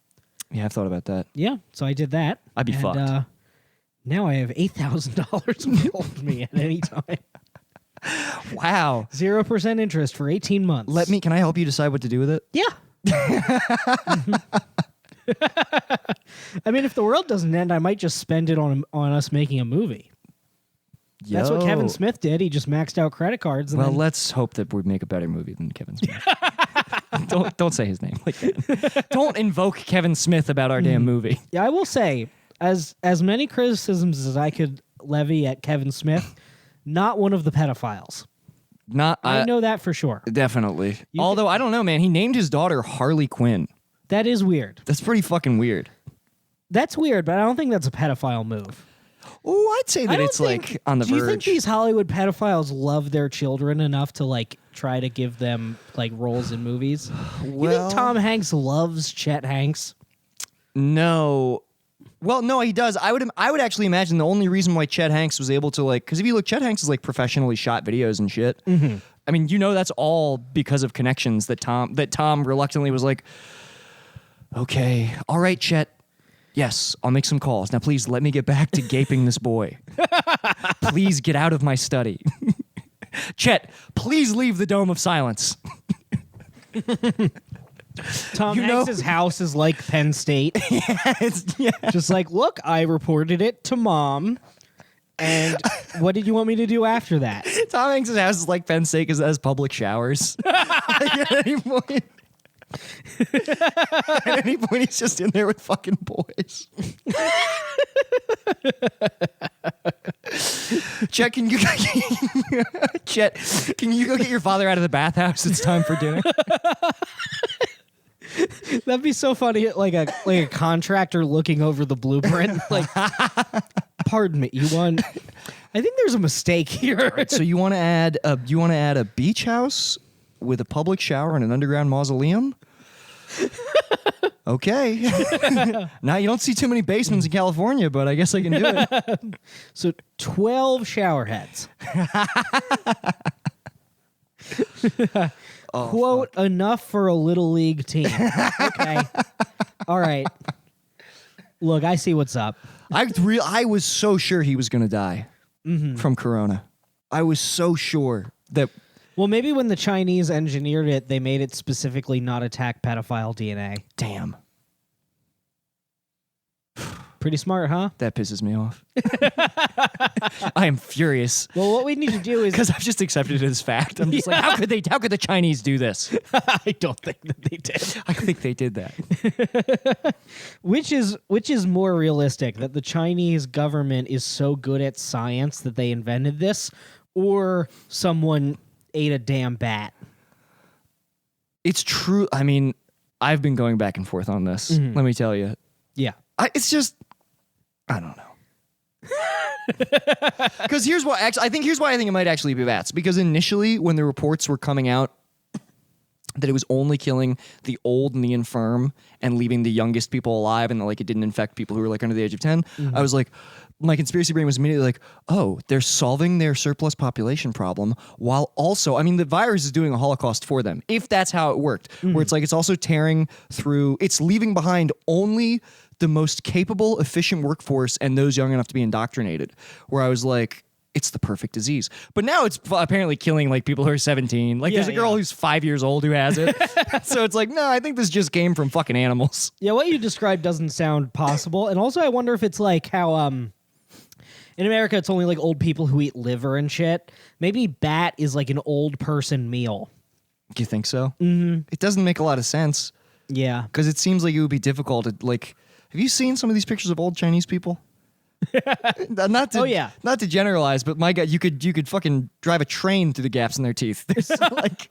Yeah, I've thought about that. Yeah, so I did that. I'd be fucked. Now I have $8,000 available to me at any time. Wow. 0% interest for 18 months. Can I help you decide what to do with it? Yeah. I mean, if the world doesn't end, I might just spend it on us making a movie. That's what Kevin Smith did. He just maxed out credit cards. And Well, then, let's hope that we make a better movie than Kevin Smith. don't say his name like that. Don't invoke Kevin Smith about our damn movie. yeah, I will say, as many criticisms as I could levy at Kevin Smith, not one of the pedophiles. Not I know that for sure. definitely. Although I don't know, man. He named his daughter Harley Quinn. That is weird. That's pretty fucking weird. That's weird, but I don't think that's a pedophile move. Oh, I'd say I that don't it's think- like on the Do verge. you think these Hollywood pedophiles love their children enough to like try to give them like roles in movies? You Well- think Tom Hanks loves Chet Hanks? No. Well, no, he does. I would actually imagine the only reason why Chet Hanks was able to like, because if you look, Chet Hanks is like professionally shot videos and shit. Mm-hmm. I mean, that's all because of connections that Tom reluctantly was like, okay, all right, Chet. Yes, I'll make some calls. Now, please let me get back to gaping this boy. Please get out of my study. Chet, please leave the Dome of Silence. Tom You know- Hanks' house is like Penn State. Just like, look, I reported it to mom. And what did you want me to do after that? Tom Hanks' house is like Penn State because it has public showers. Like, at any point. At any point, he's just in there with fucking boys. Chet, can you Chet, can you go get your father out of the bathhouse? It's time for dinner. That'd be so funny, like a contractor looking over the blueprint. Like, pardon me, you want? I think there's a mistake here. So you want to add a beach house with a public shower and an underground mausoleum? Okay. Now you don't see too many basements in California, but I guess I can do it. So 12 shower heads. Quote, enough for a little league team. Okay. All right. Look, I see what's up. I was so sure he was going to die from corona. I was so sure that. Well, maybe when the Chinese engineered it, they made it specifically not attack pedophile DNA. Damn. Pretty smart, huh? That pisses me off. I am furious. Well, what we need to do is Because I've just accepted it as fact. I'm just like, how could the Chinese do this? I don't think that they did. I think they did that. Which is more realistic, that the Chinese government is so good at science that they invented this, or someone ate a damn bat? It's true. I mean, I've been going back and forth on this. Let me tell you. Yeah. It's just, I don't know. Because here's why I think it might actually be bats. Because initially, when the reports were coming out that it was only killing the old and the infirm and leaving the youngest people alive, and that, like, it didn't infect people who were like under the age of 10, I was like, my conspiracy brain was immediately like, oh, they're solving their surplus population problem while also, I mean, the virus is doing a Holocaust for them, if that's how it worked, where it's like it's also tearing through, it's leaving behind only the most capable, efficient workforce and those young enough to be indoctrinated, where I was like, it's the perfect disease. But now it's apparently killing like people who are 17. Like there's a girl who's 5 years old who has it. So it's like, no, I think this just came from fucking animals. Yeah, what you described doesn't sound possible. And also I wonder if it's like how in America it's only like old people who eat liver and shit. Maybe bat is like an old person meal. Do you think so? Mm-hmm. It doesn't make a lot of sense. Yeah. Because it seems like it would be difficult to, like, have you seen some of these pictures of old Chinese people? Not to generalize, but my God, you could fucking drive a train through the gaps in their teeth. There's like,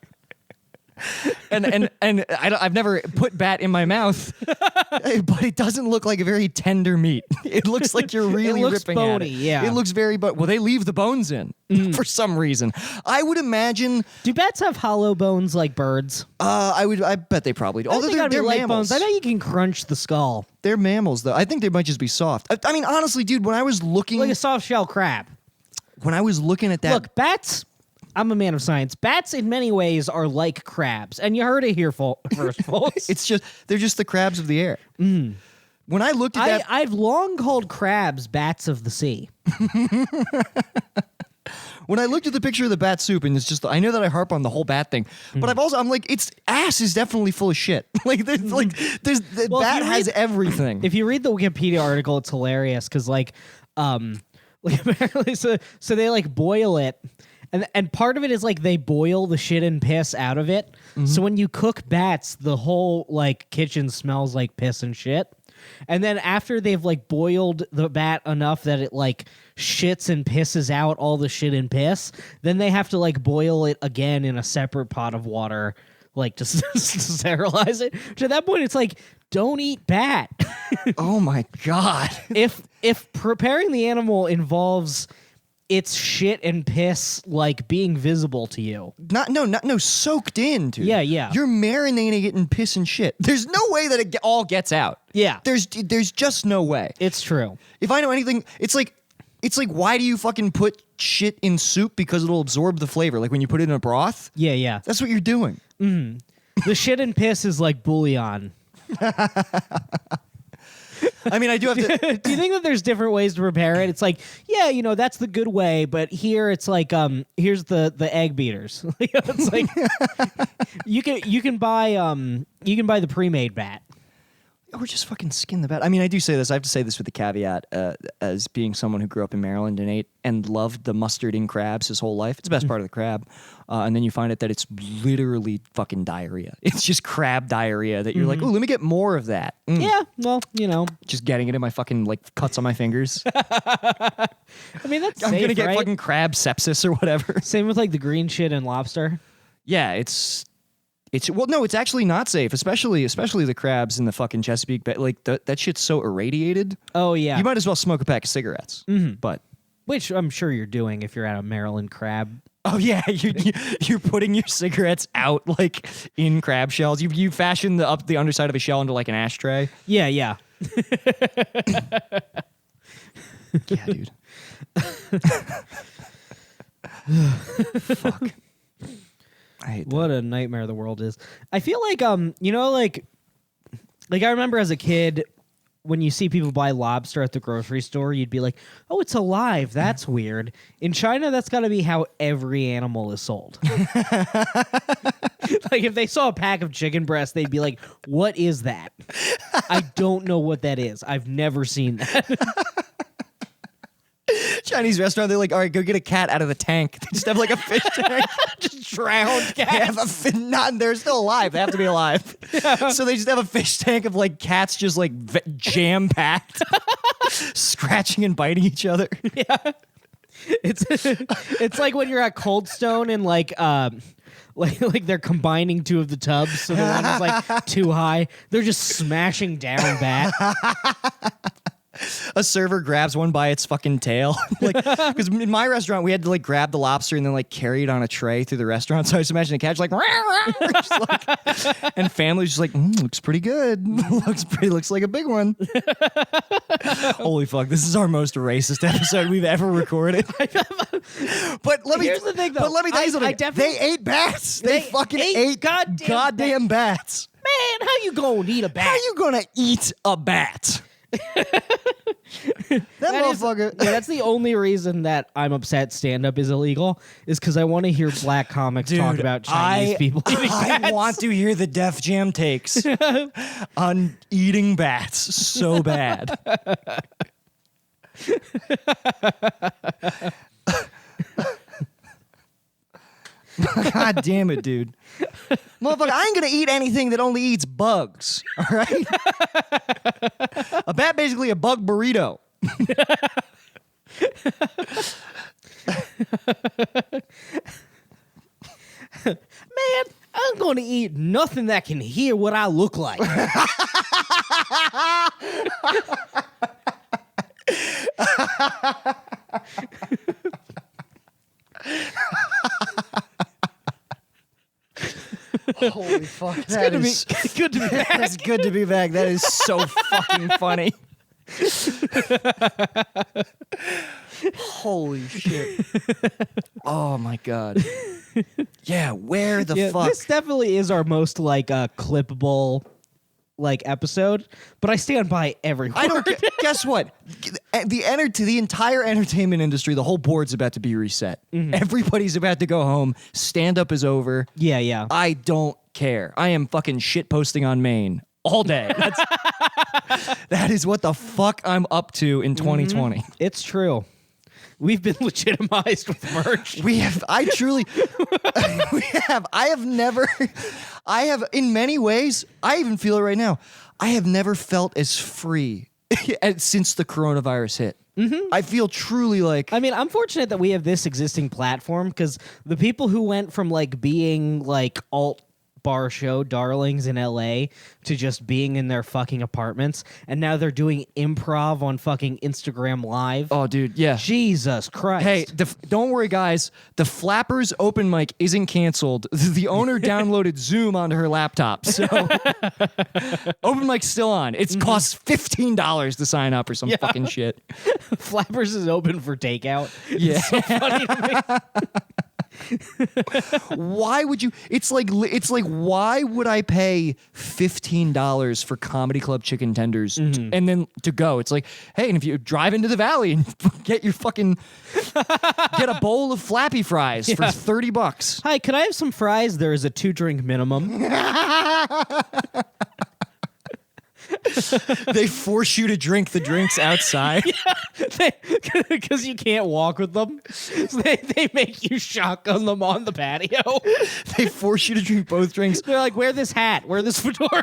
and I've never put bat in my mouth, but it doesn't look like a very tender meat. It looks like you're really ripping bony, at it. yeah. It looks very, but well, they leave the bones in for some reason. I would imagine. Do bats have hollow bones like birds? I bet they probably do. I Although think they're leg mammals. bones. I know you can crunch the skull They're mammals, though. I think they might just be soft. I mean, honestly, dude, when I was looking, like a soft shell crab. when I was looking at that, Look, bats. I'm a man of science. Bats, in many ways, are like crabs, and you heard it here first, folks. they're just the crabs of the air. When I looked at that, I've long called crabs bats of the sea. when I looked at the picture of the bat soup, and it's just, I know that I harp on the whole bat thing, but I'm like, its ass is definitely full of shit. The Well, if bat you has read- everything. If you read the Wikipedia article, it's hilarious because like apparently so they like boil it. And part of it is like they boil the shit and piss out of it. So when you cook bats, the whole like kitchen smells like piss and shit. And then after they've like boiled the bat enough that it like shits and pisses out all the shit and piss, then they have to like boil it again in a separate pot of water, like to sterilize it. To that point, it's like, don't eat bat. Oh my God. If preparing the animal involves its shit and piss like being visible to you. No, soaked in, dude. Yeah, yeah. You're marinating it in piss and shit. There's no way that it all gets out. Yeah. There's just no way. It's true. If I know anything, it's like why do you fucking put shit in soup? Because it'll absorb the flavor. Like when you put it in a broth. Yeah, yeah. That's what you're doing. The shit and piss is like bouillon. I mean, I do have to. Do you think that there's different ways to prepare it? It's like, yeah, you know, that's the good way, but here it's like, here's the egg beaters. It's like you can buy the pre-made bat. or just fucking skin the bat. I mean, I do say this. I have to say this with the caveat, as being someone who grew up in Maryland and ate and loved the mustard in crabs his whole life. It's the best part of the crab. And then you find out that it's literally fucking diarrhea. It's just crab diarrhea that you're like, oh, let me get more of that. Yeah, well, you know. Just getting it in my fucking like cuts on my fingers. I mean, that's I'm safe, gonna get right? fucking crab sepsis or whatever. Same with like the green shit and lobster. Yeah, it's well, no, it's actually not safe, especially the crabs in the fucking Chesapeake Bay. Like that shit's so irradiated. Oh yeah. You might as well smoke a pack of cigarettes. But Which I'm sure you're doing if you're at a Maryland crab. oh yeah, you're putting your cigarettes out like in crab shells. You fashion the underside of a shell into like an ashtray. Yeah, yeah. Yeah, dude. Fuck. I hate that. What a nightmare the world is. I feel like you know, like I remember as a kid when you see people buy lobster at the grocery store, you'd be like, "Oh, it's alive. That's weird." In China, that's got to be how every animal is sold. Like if they saw a pack of chicken breasts, they'd be like, "What is that?" I don't know what that is. I've never seen that. Chinese restaurant, they're like, all right, go get a cat out of the tank. They just have like a fish tank. Just drowned They have they're still alive. They have to be alive. So they just have a fish tank of like cats just like jam packed, scratching and biting each other. It's like when you're at Cold Stone and like they're combining two of the tubs so the one is like too high. They're just smashing down bat. A server grabs one by its fucking tail. Like, because in my restaurant, we had to like grab the lobster and then like carry it on a tray through the restaurant. So I just imagine a cat just like, just like and family's just like, looks pretty good. Looks like a big one. Holy fuck, this is our most racist episode we've ever recorded. But let me Here's the thing, though. But let me tell you I something. definitely- They ate bats. They fucking ate goddamn bats. Man, how you gonna eat a bat? How you gonna eat a bat? That motherfucker. That's the only reason that I'm upset stand-up is illegal, is because I want to hear black comics talk about Chinese people eating I bats. want to hear the Def Jam takes on eating bats so bad. God damn it, dude. Motherfucker, I ain't gonna eat anything that only eats bugs. All right? A bat, basically a bug burrito. Man, I'm gonna eat nothing that can hear what I look like. Holy fuck. That Good is to be back. That's good to be back. That is so fucking funny. Holy shit. Oh my god. Yeah, where the fuck? This definitely is our most like clippable like episode, but I stand by every word. I don't guess what? The entire entertainment industry, the whole board's about to be reset. Everybody's about to go home. Stand up is over. Yeah, yeah. I don't care. I am fucking shit posting on Maine all day. That is what the fuck I'm up to in 2020. It's true. We've been legitimized with merch. We have, I truly, I have in many ways, I even feel it right now. I have never felt as free since the coronavirus hit. I feel truly like, I mean, I'm fortunate that we have this existing platform because the people who went from like being like alt bar show darlings in LA to just being in their fucking apartments, and now they're doing improv on fucking Instagram Live. oh, dude, yeah. Jesus Christ. Hey, don't worry, guys. The Flappers open mic isn't canceled. The owner downloaded Zoom onto her laptop, so open mic's still on. It costs $15 to sign up or some fucking shit. Flappers is open for takeout. Yeah. It's so funny to me. Why would you? It's like why would I pay $15 for Comedy Club chicken tenders and then to go? It's like, hey, and if you drive into the valley and get your fucking get a bowl of Flappy Fries for $30. Hi, could I have some fries? There is a 2-drink minimum. They force you to drink the drinks outside. Because you can't walk with them. So they make you shotgun them on the patio. They force you to drink both drinks They're like, wear this hat, wear this fedora.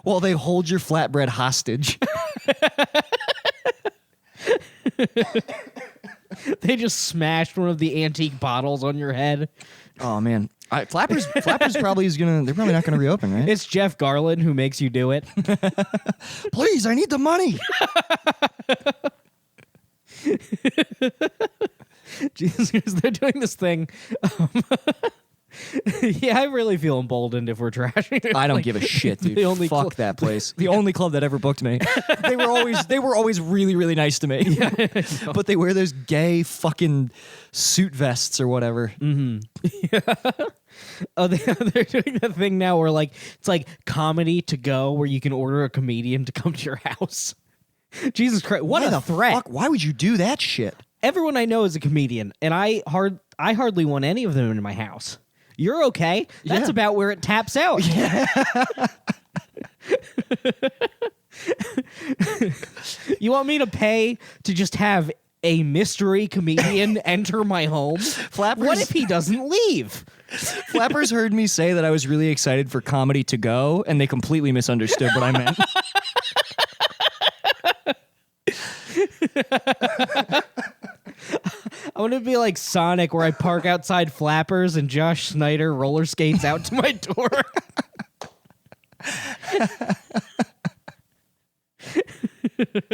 while they hold your flatbread hostage. They just smashed one of the antique bottles on your head. Oh man, Flappers probably is gonna. They're probably not gonna reopen, right? It's Jeff Garland who makes you do it. Please, I need the money. Jesus, they're doing this thing. Yeah, I really feel emboldened if we're trashing it. I don't Like, give a shit, dude. the only Fuck that place. The only club that ever booked me. They were always really, really nice to me. But they wear those gay fucking suit vests or whatever. Oh, they're doing that thing now where like it's like comedy to go, where you can order a comedian to come to your house. Jesus Christ, what Why a the threat! fuck? Why would you do that shit? Everyone I know is a comedian, and I hardly want any of them in my house. You're okay. That's Yeah. about where it taps out. You want me to pay to just have a mystery comedian enter my home? Flappers- What if he doesn't leave? Flappers heard me say that I was really excited for comedy to go, and they completely misunderstood what I meant. I want to be like Sonic, where I park outside Flappers and Josh Snyder roller skates out to my door.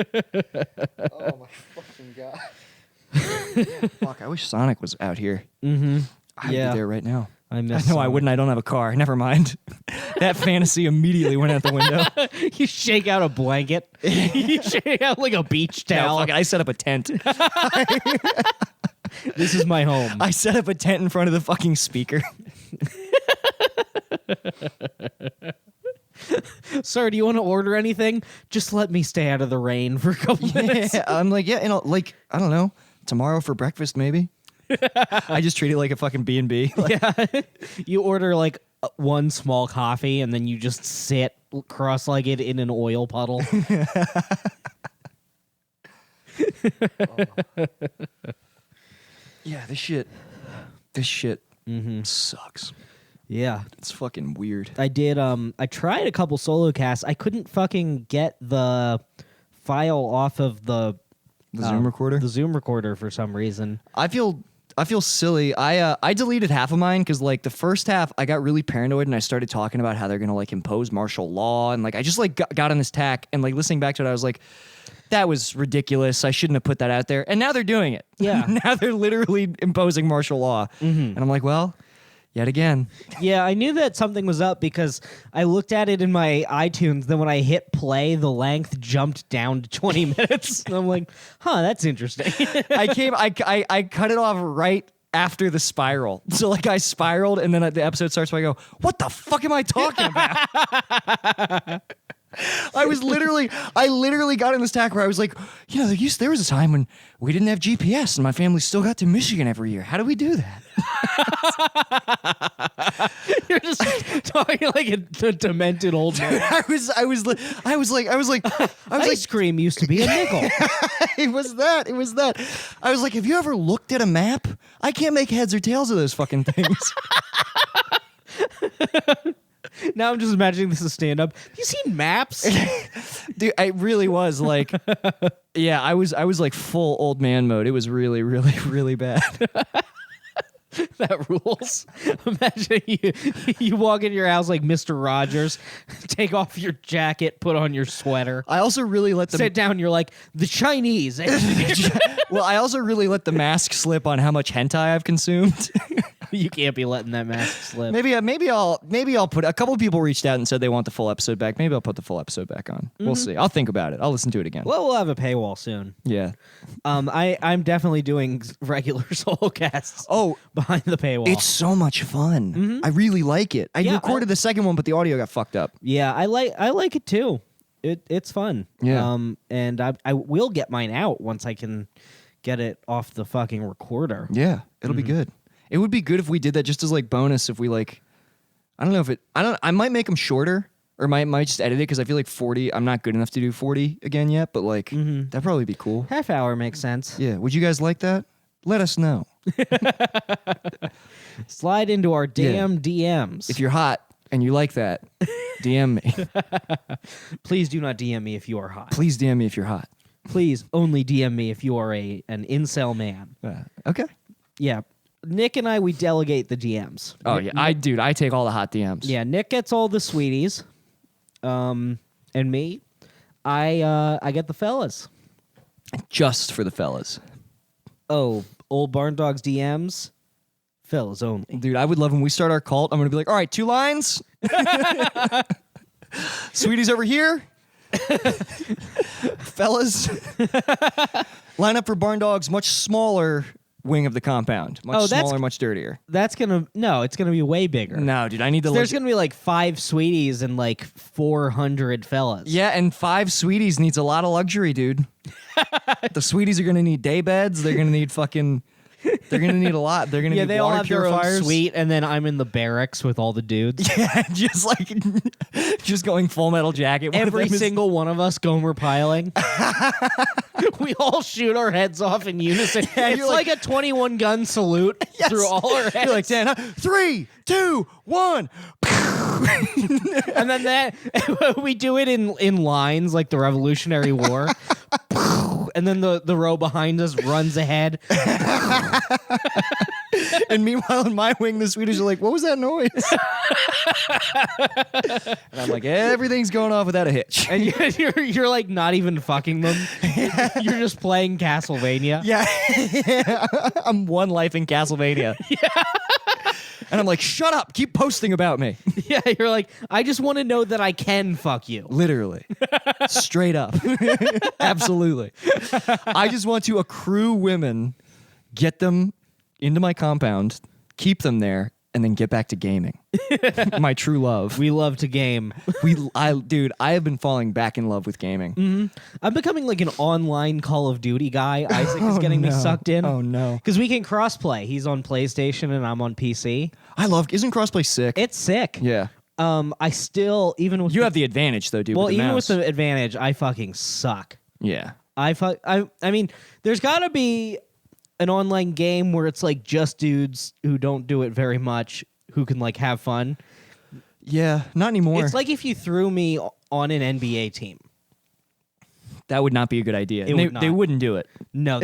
Oh my fucking god! Fuck! I wish Sonic was out here. I'd Yeah. be there right now. I I miss. know I Sonic. wouldn't. I don't have a car. Never mind. That fantasy immediately went out the window. You shake out a blanket. You shake out like a beach No, towel. fuck it. I set up a tent. This is my home. I set up a tent in front of the fucking speaker. Sir, do you want to order anything? Just let me stay out of the rain for a couple minutes. Yeah, I'm like, yeah, like I don't know, tomorrow for breakfast maybe. I just treat it like a fucking B&B. Yeah. You order like one small coffee and then you just sit cross-legged in an oil puddle. Yeah, this shit sucks. Yeah. It's fucking weird. I did I tried a couple solo casts. I couldn't fucking get the file off of the Zoom recorder? The Zoom recorder for some reason. I feel silly. I deleted half of mine because like the first half I got really paranoid and I started talking about how they're gonna like impose martial law and like I just like got on this tack and like listening back to it I was like, that was ridiculous. I shouldn't have put that out there. And now they're doing it. Yeah. Now they're literally imposing martial law. And I'm like, well, yet again. Yeah, I knew that something was up because I looked at it in my iTunes. Then when I hit play, the length jumped down to 20 minutes. And I'm like, huh, that's interesting. I cut it off right after the spiral. So like I spiraled and then the episode starts where I go, what the fuck am I talking about? I literally got in this tack where I was like, you know, there was a time when we didn't have GPS and my family still got to Michigan every year. How do we do that? You're just talking like a demented old man. I was like, Ice cream used to be a nickel. it was that. I was like, have you ever looked at a map? I can't make heads or tails of those fucking things. Now I'm just imagining this as stand-up. Have you seen maps? Dude, I really was like, yeah, I was like full old man mode. It was really, really, really bad. That rules. Imagine you walk into your house like Mr. Rogers, take off your jacket, put on your sweater, I also really let the sit down. You're like the Chinese. well, I also really let the mask slip on how much hentai I've consumed. You can't be letting that mask slip. maybe I'll put a couple people reached out and said they want the full episode back. Maybe I'll put the full episode back on. We'll see. I'll think about it. I'll listen to it again. Well, we'll have a paywall soon. Yeah. I'm definitely doing regular solo casts. Oh, Behind the paywall. it's so much fun. I really like it. I Yeah, recorded the second one, but the audio got fucked up. Yeah, I like it too. It's fun. Yeah. And I will get mine out once I can get it off the fucking recorder. Yeah, it'll be good. It would be good if we did that just as like bonus. If we like, I don't know if it. I might make them shorter Or might just edit it because I feel like 40. I'm not good enough to do 40 again yet, but like that'd probably be cool. Half hour makes sense. Yeah. Would you guys like that? Let us know. Slide into our damn DMs. If you're hot and you like that, DM me. Please do not DM me if you are hot. Please DM me if you're hot. Please only DM me if you are an incel man. Okay. Yeah. Nick and I, we delegate the DMs. Oh yeah, I take all the hot DMs. Yeah, Nick gets all the sweeties. And me, I get the fellas. Just for the fellas. Oh, old Barn Dogs DMs, fellas only. Dude, I would love when we start our cult. I'm gonna be like, all right, 2 lines. Sweeties over here. Fellas. Line up for Barn Dogs, much smaller wing of the compound. Much smaller, much dirtier. It's gonna be way bigger. No, dude, I need to There's gonna be like 5 sweeties and like 400 fellas. Yeah, and 5 sweeties needs a lot of luxury, dude. The sweeties are gonna need day beds. They're gonna need fucking. They're gonna need a lot. They're gonna need they all water have their purifiers. own suite, and then I'm in the barracks with all the dudes. Yeah, just going Full Metal Jacket. Every single one of us Gomer piling. We all shoot our heads off in unison. It's like a 21 gun salute through all our heads. You're like, Dan, 3, 2, 1. And then we do it in lines like the Revolutionary War. And then the row behind us runs ahead. And meanwhile, in my wing, the Swedish are like, what was that noise? And I'm like, everything's going off without a hitch. And you're like not even fucking them. You're just playing Castlevania. Yeah. I'm one life in Castlevania. Yeah. And I'm like, shut up. Keep posting about me. Yeah, you're like, I just want to know that I can fuck you. Literally. Straight up. Absolutely. I just want to accrue women, get them into my compound, keep them there, and then get back to gaming. My true love. We love to game. Dude, I have been falling back in love with gaming. I'm becoming like an online Call of Duty guy. Isaac is getting me sucked in. Oh no. Because we can crossplay. He's on PlayStation and I'm on PC. Isn't crossplay sick? It's sick. Yeah. I still, even with You have the advantage though, dude. well, with the even mouse. with the advantage, I fucking suck. Yeah. I mean, there's got to be an online game where it's like just dudes who don't do it very much who can like have fun. Yeah, not anymore. It's like if you threw me on an NBA team. That would not be a good idea. It would not. They wouldn't do it. No,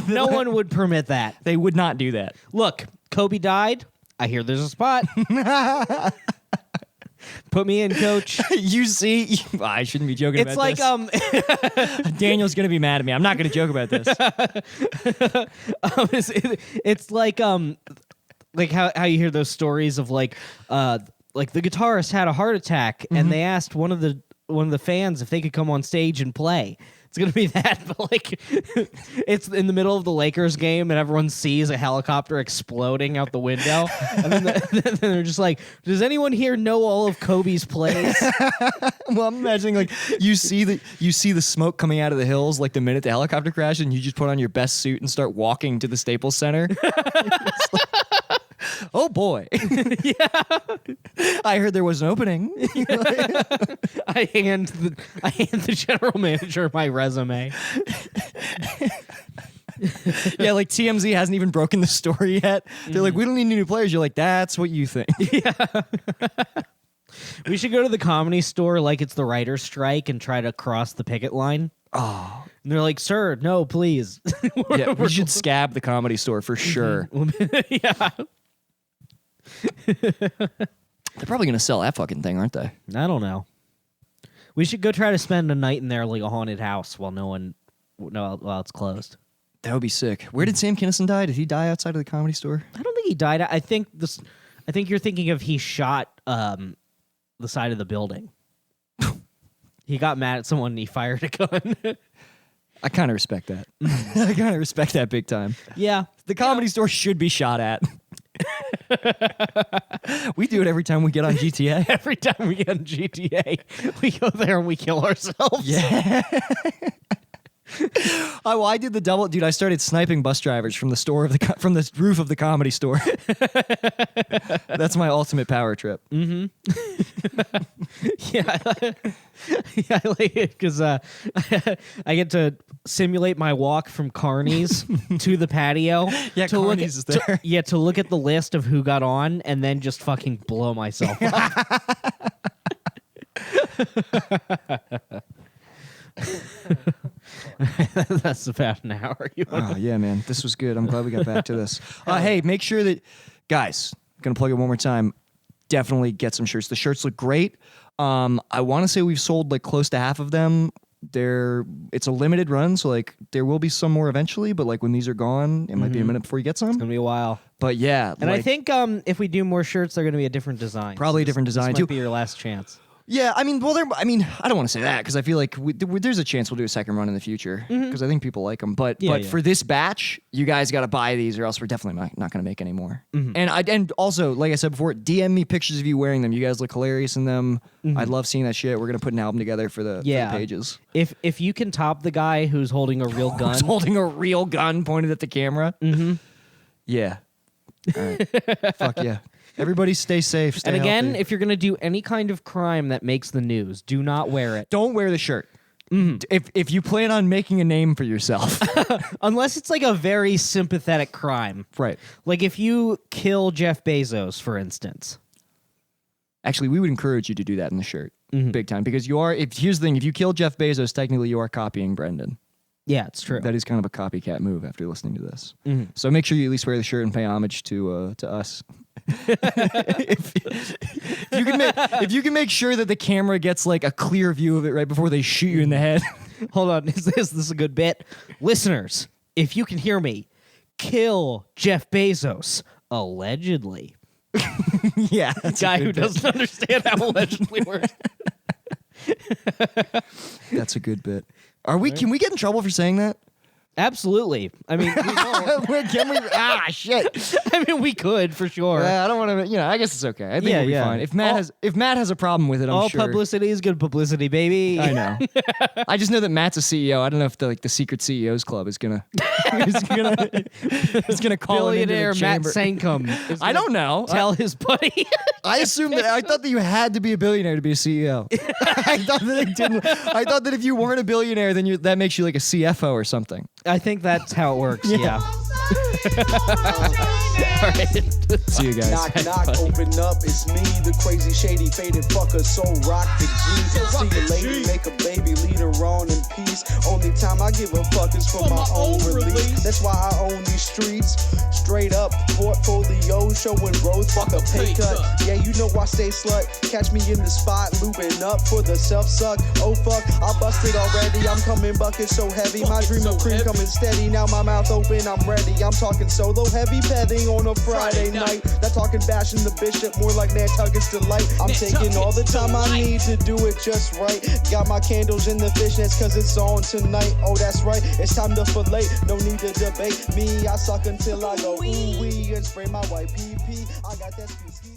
no one would permit that. They would not do that. Look, Kobe died. I hear there's a spot. Put me in, coach. You see, I shouldn't be joking It's about like this. Daniel's gonna be mad at me. I'm not gonna joke about this. it's like how you hear those stories of like the guitarist had a heart attack and they asked one of the fans if they could come on stage and play. It's gonna be that, but like it's in the middle of the Lakers game and everyone sees a helicopter exploding out the window, and then they're just like, "Does anyone here know all of Kobe's plays?" Well, I'm imagining like you see the smoke coming out of the hills like the minute the helicopter crashed, and you just put on your best suit and start walking to the Staples Center. Oh boy! Yeah, I heard there was an opening. I hand the general manager my resume. Yeah, like TMZ hasn't even broken the story yet. They're like, we don't need any new players. You're like, that's what you think. We should go to the Comedy Store like it's the writer's strike and try to cross the picket line. Oh, And they're like, "Sir, no, please." yeah, we should scab the Comedy Store for sure. Yeah. They're probably gonna sell that fucking thing, aren't they? I don't know. We should go try to spend a night in there like a haunted house while it's closed. That would be sick. Where did Sam Kinison die? Did he die outside of the Comedy Store? I don't think he died. I think you're thinking of he shot the side of the building. He got mad at someone and he fired a gun. I kind of respect that. I kind of respect that big time. Yeah. The Comedy Store should be shot at. We do it every time we get on GTA. Every time we get on GTA, we go there and we kill ourselves. Yeah. I did the double, dude. I started sniping bus drivers from the from the roof of the Comedy Store. That's my ultimate power trip. Yeah, yeah, I like it because I get to simulate my walk from Carney's to the patio. Yeah, to look Carney's is at, there. to look at the list of who got on and then just fucking blow myself up. That's about an hour. Oh yeah, man, this was good. I'm glad we got back to this. Hey, make sure that, guys, gonna plug it one more time. Definitely get some shirts. The shirts look great. I want to say we've sold like close to half of them. It's a limited run, so like there will be some more eventually. But like when these are gone, it might be a minute before you get some. It's gonna be a while. But yeah, And I like, think if we do more shirts, they're gonna be a different design. Probably a different design, this too. might be your last chance. yeah, I mean, I don't want to say that because I feel like there's a chance we'll do a second run in the future because I think people like them. But Yeah, but yeah. for this batch, you guys got to buy these or else we're definitely not going to make any more. And also, like I said before, DM me pictures of you wearing them. You guys look hilarious in them. I love seeing that shit. We're gonna put an album together for the pages. If you can top the guy who's holding a real gun, Who's holding a real gun pointed at the camera. Yeah. All right. Fuck yeah. Everybody stay safe. Stay and again, healthy. if you're gonna do any kind of crime that makes the news, do not wear it. Don't wear the shirt. If you plan on making a name for yourself. Unless it's like a very sympathetic crime. Right. Like if you kill Jeff Bezos, for instance. Actually, we would encourage you to do that in the shirt. Big time. Because here's the thing, if you kill Jeff Bezos, technically you are copying Brendan. Yeah, it's true. That is kind of a copycat move after listening to this. So make sure you at least wear the shirt and pay homage to us. if you can make sure that the camera gets like a clear view of it right before they shoot you in the head. Hold on, is this a good bit? Listeners, if you can hear me, kill Jeff Bezos, allegedly. Yeah, that's Guy who doesn't understand how allegedly works. That's a good bit. Can we get in trouble for saying that? Absolutely. I mean, we won't. Can we? Shit. I mean, we could for sure. I don't want to. I guess it's okay. I think Yeah, we'll be yeah. fine. If Matt has a problem with it, I'm All sure. publicity is good publicity, baby. I know. I just know that Matt's a CEO. I don't know if the secret CEOs club is gonna is gonna call him into Billionaire the Matt chamber. Sankum. is I gonna don't know. Tell his buddy. I assumed that I thought that you had to be a billionaire to be a CEO. I thought that it didn't. I thought that if you weren't a billionaire, then that makes you like a CFO or something. I think that's how it works. Yeah. All right. See you guys. Knock, knock, open up, it's me, the crazy, shady, faded fucker, so rock the G. See you lady, make a baby, lead her on in peace. Only time I give a fuck is for my own release. That's why I own these streets. Straight up, portfolio showing growth, fuck a pay cut. Yeah, you know I stay slut. Catch me in the spot, looping up for the self-suck. Oh fuck, I busted already, I'm coming bucket so heavy. My dream of cream coming steady, now my mouth open, I'm ready. I'm talking solo heavy petting on a Friday night. Not talking bashing the bishop, more like Nantucket's delight. I'm taking all the time I need to do it just right. Got my candles in the fishnets cause it's on tonight. Oh that's right, it's time to fillet. No need to debate me, I suck until I go ooh wee and spray my white pee. I got that ski.